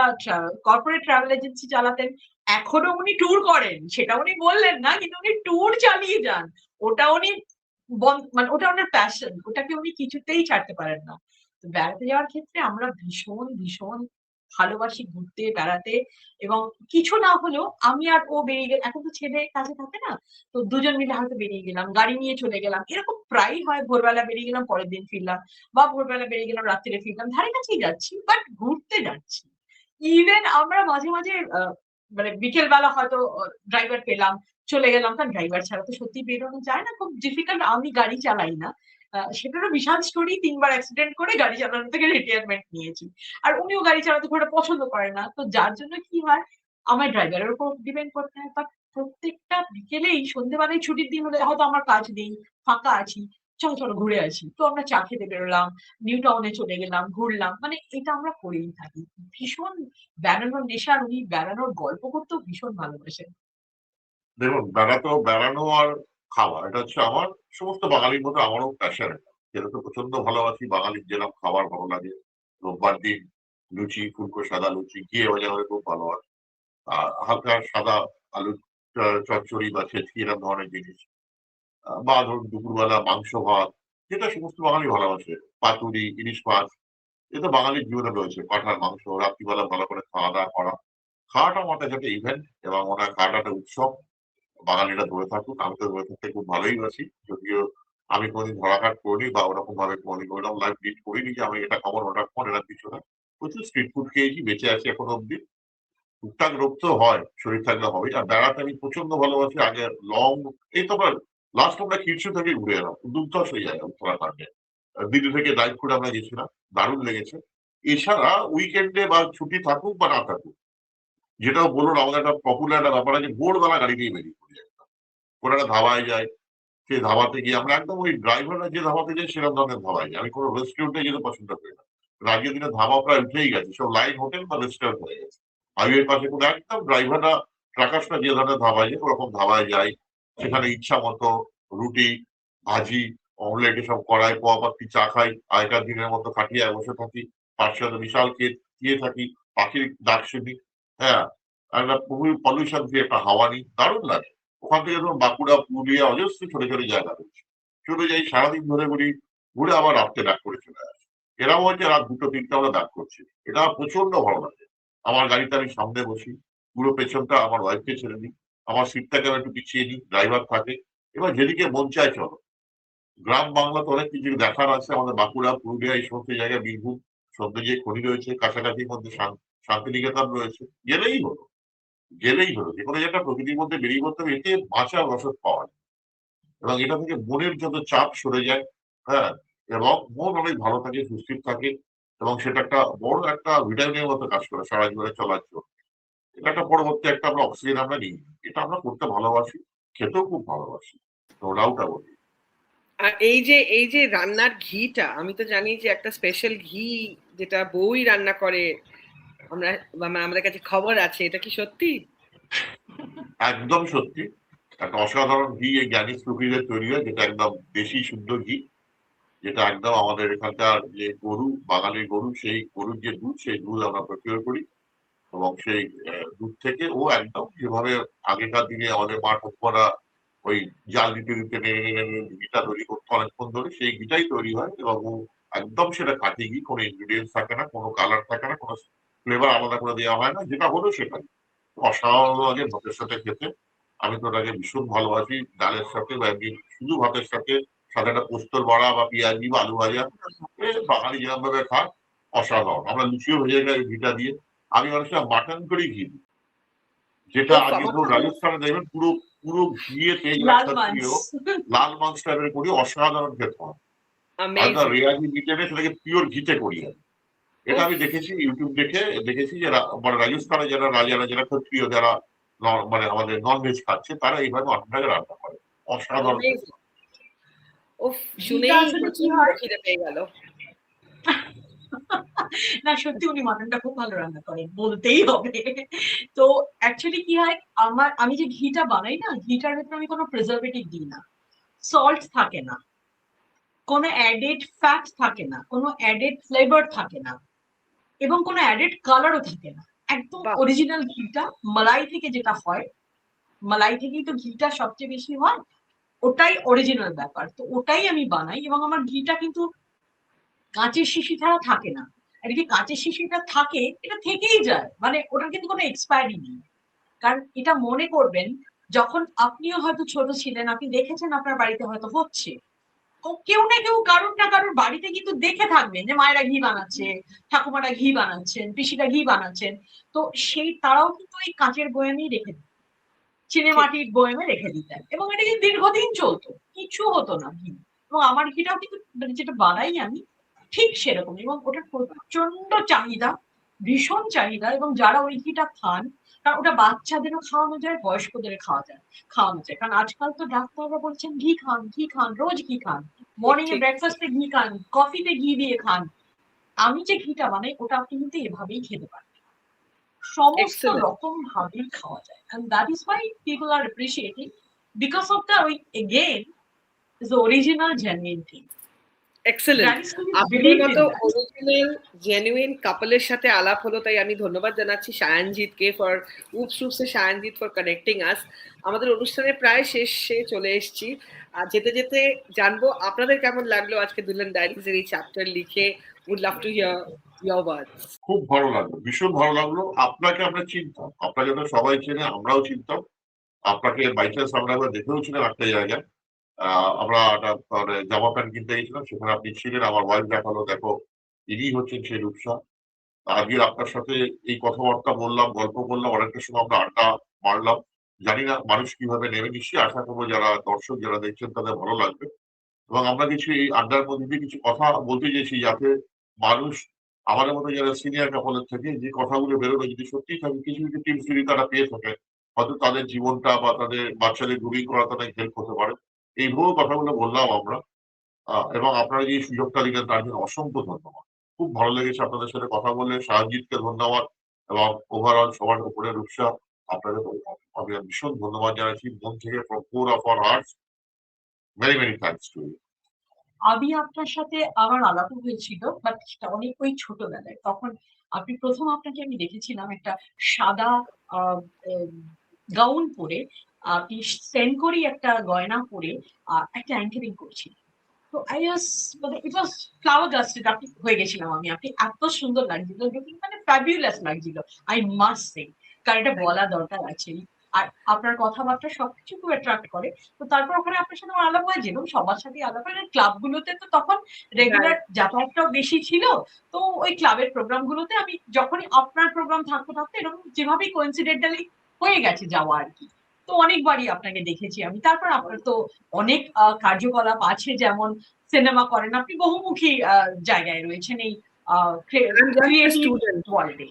কর্পোরেট ট্রাভেল এজেন্সি চালাতেন, এখনো উনি ট্যুর করেন, সেটা উনি বললেন না, কিন্তু উনি ট্যুর চালিয়ে যান। ওটা উনি মানে ওটা ওনার প্যাশন, ওটাকে উনি কিছুতেই ছাড়তে পারেন না। তো বেড়াতে যাওয়ার ক্ষেত্রে আমরা ভীষণ ভীষণ ভালোবাসি ঘুরতে বেড়াতে, এবং কিছু না হলেও আমি আর ও বেরিয়ে গেলে, এখন তো ছেলে কাছে থাকে না, তো দুজন মিলে হয়তো বেরিয়ে গেলাম, গাড়ি নিয়ে চলে গেলাম, এরকম প্রায়ই হয়, ভোরবেলা বেরিয়ে গেলাম পরের দিন ফিরলাম, বা ভোরবেলা বেরিয়ে গেলাম রাত্রিরে ফিরলাম, ধারে কাছেই যাচ্ছি বাট ঘুরতে যাচ্ছি। ইভেন আমরা মাঝে মাঝে মানে বিকেল বেলা হয়তো ড্রাইভার পেলাম, চলে গেলাম, কারণ ড্রাইভার ছাড়া তো সত্যি বেরোনো যায় না, খুব ডিফিকাল্ট, আমি গাড়ি চালাই না। সেটারও বিশাল স্টোরি, 3 বার অ্যাক্সিডেন্ট করে গাড়ি চালানো থেকে রিটায়ারমেন্ট নিয়েছি। আর উনিও গাড়ি চালাতে খুব একটা পছন্দ করে না, তো যার জন্য কি হয়, আমার ড্রাইভারের উপর ডিপেন্ড করতে হয়। বাট প্রত্যেকটা বিকেলেই, সন্ধ্যেবেলায় ছুটির দিন হলে হয়তো আমার কাজ নেই, ফাঁকা আছি, চলো চলো ঘুরে আসি, তো আমরা চা খেতে বেরোলাম, নিউ টাউনে চলে গেলাম, ঘুরলাম, মানে এটা আমরা করেই থাকি। ভীষণ বেড়ানোর নেশা, আর উনি বেড়ানোর গল্প করতেও ভীষণ ভালোবাসেন। দেখুন, বেড়ানো আর খাওয়া এটা হচ্ছে আমার, সমস্ত বাঙালির মতো আমারও প্যাশন। যেটা তো প্রচন্ড ভালোবাসি, বাঙালির যেরকম খাবার ভালো লাগে, রোববার দিন লুচি, ফুলকো সাদা লুচি, ঘিয়ে ভাজা হলে খুব ভালো হয়, আর হালকা সাদা আলু চচ্চড়ি বা ছেচকি এরকম ধরনের জিনিস, বা ধরুন দুপুরবেলা মাংস ভাত, যেটা সমস্ত বাঙালি ভালোবাসে, পাতুরি, ইলিশ মাছ, এ তো বাঙালির জীবনে রয়েছে, পাঁঠার মাংস, রাত্রিবেলা ভালো করে খাওয়া দাওয়া করা। খাওয়াটা আমার কাছে একটা ইভেন্ট, এবং ওনার খাওয়াটা একটা উৎসব। বাঙালিরা ধরে থাকুক, আমি তো ধরে থাকতে খুব ভালোই বাসি, যদিও আমি কোনোদিন ধরাঘাট করিনি বা ওরকম ভাবে কোনোদিন ওইরকম লাইফ লিড করিনি যে আমি এটা খাবো ওটা খাবো, এরা কিছু না। প্রচুর স্ট্রিট ফুড খেয়েছি, বেঁচে আছি এখনো অব্দি। টুকটাক রোগ তো হয়, শরীর থাকলে হবেই। আর বেড়াতে আমি প্রচন্ড ভালোবাসি। আগে লং, এই তো আমরা লাস্ট আমরা কিটসু থেকে ঘুরে এলাম, দুর্ধর্ষ হয়ে যায় উত্তরাখণ্ডে, দিল্লি থেকে রায়পুর আমরা গেছিলাম, দারুণ লেগেছে। এছাড়া উইকেন্ডে বা ছুটি থাকুক বা না থাকুক, যেটাও বলুন, আমাদের একটা পপুলার একটা ব্যাপার আছে, ভোরবেলা গাড়ি নিয়ে বেরিয়ে পড়ি একদম, কোনো একটা ধাবায় যাই, সেই ধাবাতে গিয়ে আমরা একদম ওই ড্রাইভাররা যে ধাবাতে যাই সেরকম ধরনের ধাবায় যাই। আমি কোনো রেস্টুরেন্টে যেতে পছন্দ করি না, কারণ আজকের দিনে ধাবা প্রায় উঠেই গেছে, সব লাইন হোটেল বা রেস্টুরেন্ট হয়ে গেছে। হাইওয়ের পাশে কোনো একদম ড্রাইভাররা, ট্রাকার্সরা যে ধরনের ধাবায় যায় ওরকম ধাবায় যাই, সেখানে ইচ্ছা মতো রুটি, ভাজি, অমলেট এসব কড়াই পোয়া পাত্তি চা খাই, আগেকার দিনের মতো খাটিয়ায় বসে থাকি, পাশে একটা বিশাল ক্ষেত দিয়ে থাকি, পাখির ডাক শুনি, হ্যাঁ, একটা খুবই পলিউশন ফ্রি একটা হাওয়া নিই, দারুণ লাগে। ওখান থেকে ধরুন বাঁকুড়া, পুরুলিয়া অজস্র ছোট ছোট জায়গা রয়েছে, চলে যাই সারাদিন ধরে ঘুরি, ঘুরে আবার রাত্রে ডাক করে চলে আসি। এরাও হচ্ছে রাত 2-3টে আমরা ডাক করছি, এটা প্রচন্ড ভালো লাগে। আমার গাড়িতে আমি সামনে বসি, পুরো পেছনটা আমার ওয়াইফকে ছেড়ে দিই, আমার সিটটাকে আমি একটু পিছিয়ে নিই, ড্রাইভার থাকে, এবার যেদিকে মন চায় চলো। গ্রাম বাংলাতে অনেক কিছু দেখার আছে, আমাদের বাঁকুড়া, পুরুলিয়া এই সমস্ত জায়গায়, বীরভূম, সৌন্দর্য খনি রয়েছে, কাছাকাছির মধ্যে শান্তিনিকেতন রয়েছে, গেলেই হলো, গেলেই হলো। যেকোনো জায়গাটা প্রকৃতির মধ্যে বেরিয়ে পড়তে হবে, এতে বাঁচার রসদ পাওয়া যায় এবং এটা থেকে মনের যত চাপ সরে যায়, হ্যাঁ, এবং মন অনেক ভালো থাকে, সুস্থির থাকে এবং সেটা একটা বড় একটা ভিটামিনের মতো কাজ করে সারা জীবনে চলার জন্য। এটা একটা পরবর্তী একটা আমরা অক্সিজেন আমরা নিই, এটা আমরা করতে ভালোবাসি, খেতেও খুব ভালোবাসি, নো ডাউট অ্যাবাউট ইট। আর এই যে রান্নার ঘিটা, আমি তো জানি যে একটা স্পেশাল ঘি যেটা বউই রান্না করে, আমরা আমাদের কাছে খবর আছে, এটা কি সত্যি? একদম সত্যি, একটা অসাধারণ ঘি এই জ্ঞানী প্রকৃতির তৈরি হয়, যেটা একদম দেশি শুদ্ধ ঘি, যেটা একদম আমাদের এখানকার যে গরু, বাঙালির গরু, সেই গরুর যে দুধ, সেই দুধ আমরা প্রকিউর করি এবং সেই দুধ থেকে ও একদম যেভাবে আগেকার দিনে আমাদের মা ঠাকুমারা ওই জাল দিতে দিতে নেড়ে নেড়ে নেড়ে ঘিটা তৈরি করতো অনেকক্ষণ ধরে, সেই ঘিটাই তৈরি হয় এবং ও একদম সেটা খাঁটি ঘি, কোনো ইনগ্রিডিয়েন্টস থাকে না, কোনো কালার থাকে না, কোনো ফ্লেভার আলাদা করে দেওয়া হয় না, যেটা হলো সেটাই অসাধারণ লাগে ভাতের সাথে খেতে। আমি তো ওটাকে ভীষণ ভালোবাসি, ডালের সাথে বা এমনি শুধু ভাতের সাথে, সাথে একটা পোস্তর বড়া বা পেঁয়াজি বা আলু ভাজা, বাঙালি যেরকম ভাবে খায় অসাধারণ। আমরা লুচিও ভেজে খাই ঘিটা দিয়ে। আমি অনেক সময় মাটন করি ঘি দিই, যেটা ওফ, আজকে আমার ধরুন রাজস্থানে দেখবেন পুরো পুরো ঘিয়ে তেজ লাল রাখা মাছ। প্রিয়, লাল মাংস টাইপের করি, অসাধারণ খেতে হয়। আমরা অ্যামেজিং। রেয়াজি মিট এনে সেটাকে পিওর ঘিতে করি আমি। এটা ওফ, আমি দেখেছি ইউটিউব দেখে, দেখেছি যে মানে রাজস্থানে যারা রাজারা, যারা ক্ষত্রিয়, যারা মানে আমাদের নন ভেজ খাচ্ছে, তারা এইভাবে মাটনটাকে রান্না করে, অসাধারণ খেতে অ্যামেজিং। হয়। ওফ, ঘিটা শুনেই আসলে কি প্রচন্ড হয়, খিদে পেয়ে গেল। না সত্যি উনি মাটনটা খুব ভালো রান্না করেন, বলতেই হবে। তো অ্যাকচুয়ালি কি হয়, আমি যে ঘিটা বানাই না, ঘিটার ভেতরে আমি কোনো প্রিজারভেটিভ দিই না, সল্ট থাকে না, কোনো অ্যাডেড ফ্যাট থাকে না, কোনো অ্যাডেড ফ্লেভার থাকে না, এবং কোনো অ্যাডেড কালারও থাকে না। একদম বাহ, অরিজিনাল ঘিটা, মালাই থেকে যেটা হয়, মালাই থেকেই তো ঘিটা সবচেয়ে বেশি হয়, ওটাই অরিজিনাল ব্যাপার। তো ওটাই আমি বানাই এবং আমার ঘিটা কিন্তু কাঁচের শিশি ছাড়া থাকে না। আর যদি কাঁচের শিশিটা থাকে, এটা থেকেই যায়, মানে ওটার কিন্তু কোনো এক্সপায়ারি নেই। কারণ এটা মনে করবেন, যখন আপনিও হয়তো ছোট ছিলেন, আপনি দেখেছেন আপনার বাড়িতে হয়তো হচ্ছে, কেউ না কেউ কারোর না কারোর বাড়িতে কিন্তু দেখে থাকবেন যে মায়েরা ঘি বানাচ্ছে, ঠাকুমারা ঘি বানাচ্ছেন, পিসিরা ঘি বানাচ্ছেন। তো সেই তারাও কিন্তু এই কাঁচের বয়ামেই রেখে দিতেন, চিনে ঠিক। মাটির বয়ামে রেখে দিতেন, এবং এটা কিন্তু দীর্ঘদিন চলতো, কিছু হতো না ঘি। এবং আমার ঘিটাও কিন্তু মানে যেটা বানাই আমি ঠিক সেরকম, এবং ওটার প্রচন্ড চাহিদা, ভীষণ চাহিদা। এবং যারা ওই ঘিটা খান, কারণ ওটা বাচ্চাদেরও খাওয়ানো যায়, বয়স্কদের খাওয়ানো যায়, কারণ আজকাল তো ডাক্তাররা বলছেন ঘি খান, ঘি খান, রোজ ঘি খান, ঠিক, মর্নিং এ ঠিক, ঠিক। ব্রেকফাস্টে ঘি খান, কফিতে ঘি দিয়ে খান। আমি যে ঘিটা বানাই ওটা আপনি কিন্তু এভাবেই খেতে পারেন, সমস্ত এক্সেলেন্ট। রকম ভাবেই খাওয়া যায়, and that is why people are appreciating, because of the again is the original genuine thing. Excellent. Granny Smith আপনার believed মতো in that. অরিজিনাল জেনুইন কাপলের সাথে আলাপ হলো, তাই আমি ধন্যবাদ জানাচ্ছি সায়ানজিৎকে ফর উপস এ সায়ানজিৎ ফর কানেক্টিং আস। আমাদের অনুষ্ঠানের প্রায় শেষে চলে এসেছি। আর যেতে যেতে জানবো আপনাদের কেমন লাগলো আজকে দুলহান ডায়েরিজ এর এই চ্যাপ্টার লিখে। Would love to hear your words. খুব ভালো লাগলো, ভীষণ ভালো লাগলো। আপনাকে আমরা চিনতাম, আপনাকে তো সবাই চেনে, আমরাও চিনতাম আপনাকে, বাই চান্স আমরা একবার দেখেও ছিলাম একটা জায়গায়। আমরা একটা মানে জামা প্যান্ট কিনতে গেছিলাম, সেখানে আপনি ছিলেন, আমার ওয়াইফ দেখালো, দেখো ইনি হচ্ছেন সেই রূপসা। আজকে আপনার সাথে এই কথাবার্তা বললাম, গল্প করলাম, অনেকটা সময় আমরা আড্ডা মারলাম। জানি না মানুষ কিভাবে নেবে, নিশ্চয়ই আশা করবো যারা দর্শক যারা দেখছেন তাদের ভালো লাগবে। এবং আমরা কিছু এই আড্ডার মধ্যে দিয়ে কিছু কথা বলতে চেয়েছি, যাতে মানুষ আমাদের মতো যারা সিনিয়র কাপলের থেকে যে কথাগুলো বেরোলো, যদি সত্যিই থাকে কিছু কিছু টিপস যদি তারা পেয়ে থাকে, হয়তো তাদের জীবনটা বা তাদের বাচ্চাদের গ্রুমিং করা তাদের হেল্প হতে পারে। এইভাবেও কথাগুলো বললাম আমরা, এবং আপনারা যে এই সুযোগটা দিলেন তার জন্য অসংখ্য ধন্যবাদ। খুব ভালো লেগেছে আপনাদের সাথে কথা বলে, সাহাজিৎকে ধন্যবাদ এবং ওভারঅল সবার উপরে রূপসা, আপনাদের আমি ভীষণ ধন্যবাদ জানাচ্ছি মন থেকে, from core of our hearts. Very very thanks to you. আমি আপনার সাথে আমার আলাপ হয়েছিল, বাট সেটা অনেক ওই ছোটবেলায়। তখন প্রথম আপনাকে আমি দেখেছিলাম একটা সাদা গাউন পরে, আপনি সেনকোরি একটা গয়না পরে একটা অ্যাঙ্কারিং করছিলেন। তো আই ওয়াজ, মানে ইট ওয়াজ ফ্লাওয়ার গাস্টেড আপনি হয়ে গেছিলাম আমি। আপনি এত সুন্দর লাগছিল, লুকিং মানে ফ্যাবিউলাস লাগছিল, আই মাস্ট সে। কারণ এটা বলা দরকার আছে। আর আপনার কথাবার্তা সবকিছু খুব অ্যাট্রাক্ট করে। তো তারপর ওখানে আপনার সাথে আমার আলাপ হয়, যেরকম সবার সাথেই আলাপ হয়। ক্লাবগুলোতে তো তখন রেগুলার যাতায়াতটাও বেশি ছিল। তো ওই ক্লাবের প্রোগ্রাম গুলোতে আমি যখনই আপনার প্রোগ্রাম থাকতে থাকতে এরকম যেভাবেই কোইন্সিডেন্টালি হয়ে গেছে যাওয়া আর কি। তো অনেকবারই আপনাকে দেখেছি আমি। তারপর আপনার তো অনেক কার্যকলাপ আছে, যেমন সিনেমা করেন, আপনি বহুমুখী জায়গায় রয়েছেন এই I'm just a creative student. ওয়ার্ল্ডে।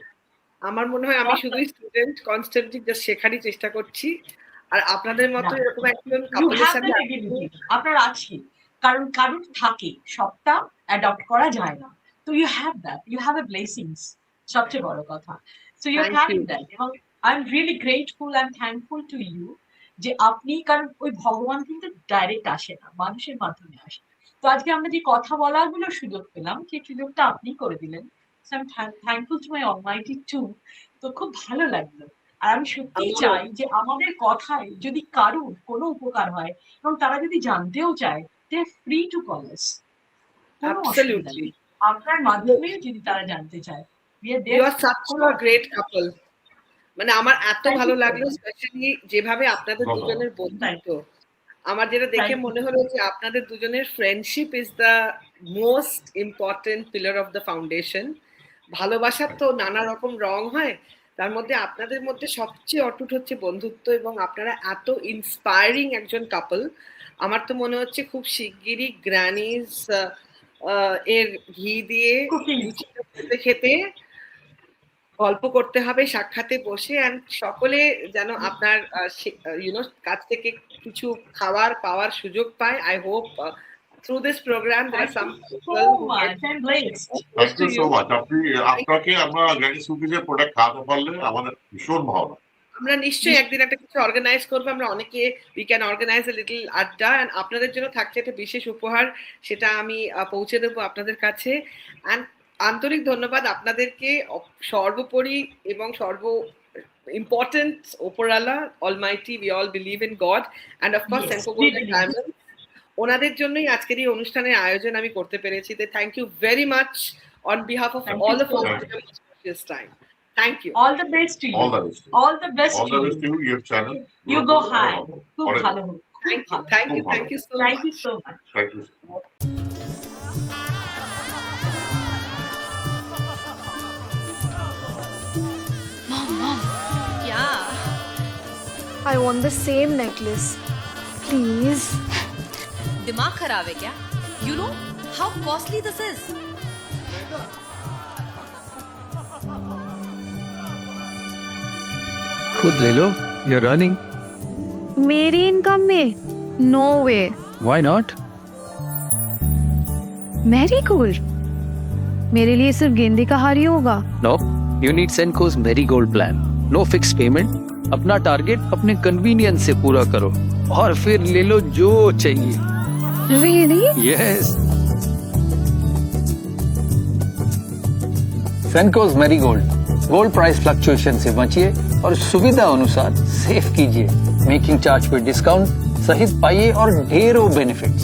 আমার মনে হয় আমি শুধুই স্টুডেন্ট, কনস্ট্যান্টলি জাস্ট শেখারই চেষ্টা করছি। আর আপনাদের মতো এরকম একজন ইউ কাপলের হ্যাভ সাথে দ্যাট এবিলিটি, আপনার আছে। কারণ কারোর থাকে, সবটা অ্যাডপ্ট করা যায় না। তো you have that, you have a blessings, সবচেয়ে বড় কথা। So you Thank having you. That. এবং I am really grateful and thankful to you যে আপনি, কারণ ওই ভগবান কিন্তু ডাইরেক্ট আসে না, মানুষের মাধ্যমে আসে। তো আজকে আমরা যে কথা বলাগুলো সুযোগ পেলাম, সেই সুযোগটা আপনি করে দিলেন। So I am thankful to my almighty too. তো খুব ভালো লাগলো। আর আমি সত্যিই আমারও। চাই যে আমাদের কথায় যদি কারুর কোনো উপকার হয় এবং তারা যদি জানতেও চায়, দে আর ফ্রি টু কল আস, কোনো অসুবিধা Absolutely. নেই। আপনার মাধ্যমেও যদি তারা জানতে চায়, we are You there, are such কোনো a great couple. মানে আমার এত Thank ভালো you so লাগলো, much. স্পেশালি যেভাবে আপনাদের ধন্যবাদ। দুজনের Thank বন্ধুত্ব। আমার যেটা দেখে Thank you. মনে হলো যে আপনাদের দুজনের friendship is the most important pillar of the foundation. ভালোবাসার তো নানা রকম রং হয়, তার মধ্যে আপনাদের মধ্যে সবচেয়ে অটুট হচ্ছে বন্ধুত্ব, এবং আপনারা এত ইন্সপায়ারিং একজন কাপল। আমার তো মনে হচ্ছে খুব শিগগিরই গ্র্যানিজ এর ঘি দিয়ে Cooking. লুচিটা খেতে খেতে গল্প করতে হবে সাক্ষাতে বসে, এন্ড সকলে যেন আপনার কাছ থেকে কিছু খাওয়ার পাওয়ার সুযোগ পায়। I hope through this program there are Thank some you people so who much. I'm blessed. Thank you so much. আপনাকে আমরা গ্র্যানি কুকিজের প্রোডাক্ট খাওয়াতে পারলে আমাদের ভীষণ ভালো লাগে। আমরা নিশ্চয়ই একদিন একটা কিছু অর্গানাইজ করবো। আমরা অনেকে we can organise a little adda, and আপনাদের জন্য থাকছে একটা বিশেষ উপহার, সেটা আমি পৌঁছে দেবো আপনাদের কাছে। এন্ড আন্তরিক ধন্যবাদ আপনাদেরকে সর্বোপরি এবং ইম্পর্টেন্ট ওপরওয়ালা almighty, we all believe in God, and অফকোর্স Yes, Senco we golden believe. Diamond. ওনাদের জন্যই আজকের এই অনুষ্ঠানের আয়োজন আমি করতে পেরেছি। Thank you very much on behalf of Thank you all of so us much. for your precious time. Thank you. All the best to you. All the best. All the best All to the best to you. you, your channel. You go high. খুব অনেক ভালো হোক। Thank you. Thank you. Thank you so Thank much. you so much. Thank you. Mom, Yeah. I want the same necklace. Please. दिमाग खराब है क्या? You know how costly this is. खुद ले लो, you're running. मेरी इनकम में no way. Why not? Marigold मेरे लिए सिर्फ गेंदे का हार ही होगा। No, you need Senco's Marigold plan. No fixed payment. अपना टारगेट अपने कन्वीनियंस से पूरा करो और फिर ले लो जो चाहिए। Really? Yes. Senco's Marigold. Gold price fluctuation से बचिए और सुविधा अनुसार सेव कीजिए। मेकिंग चार्ज पे डिस्काउंट सहित पाइए और ढेरों बेनिफिट्स।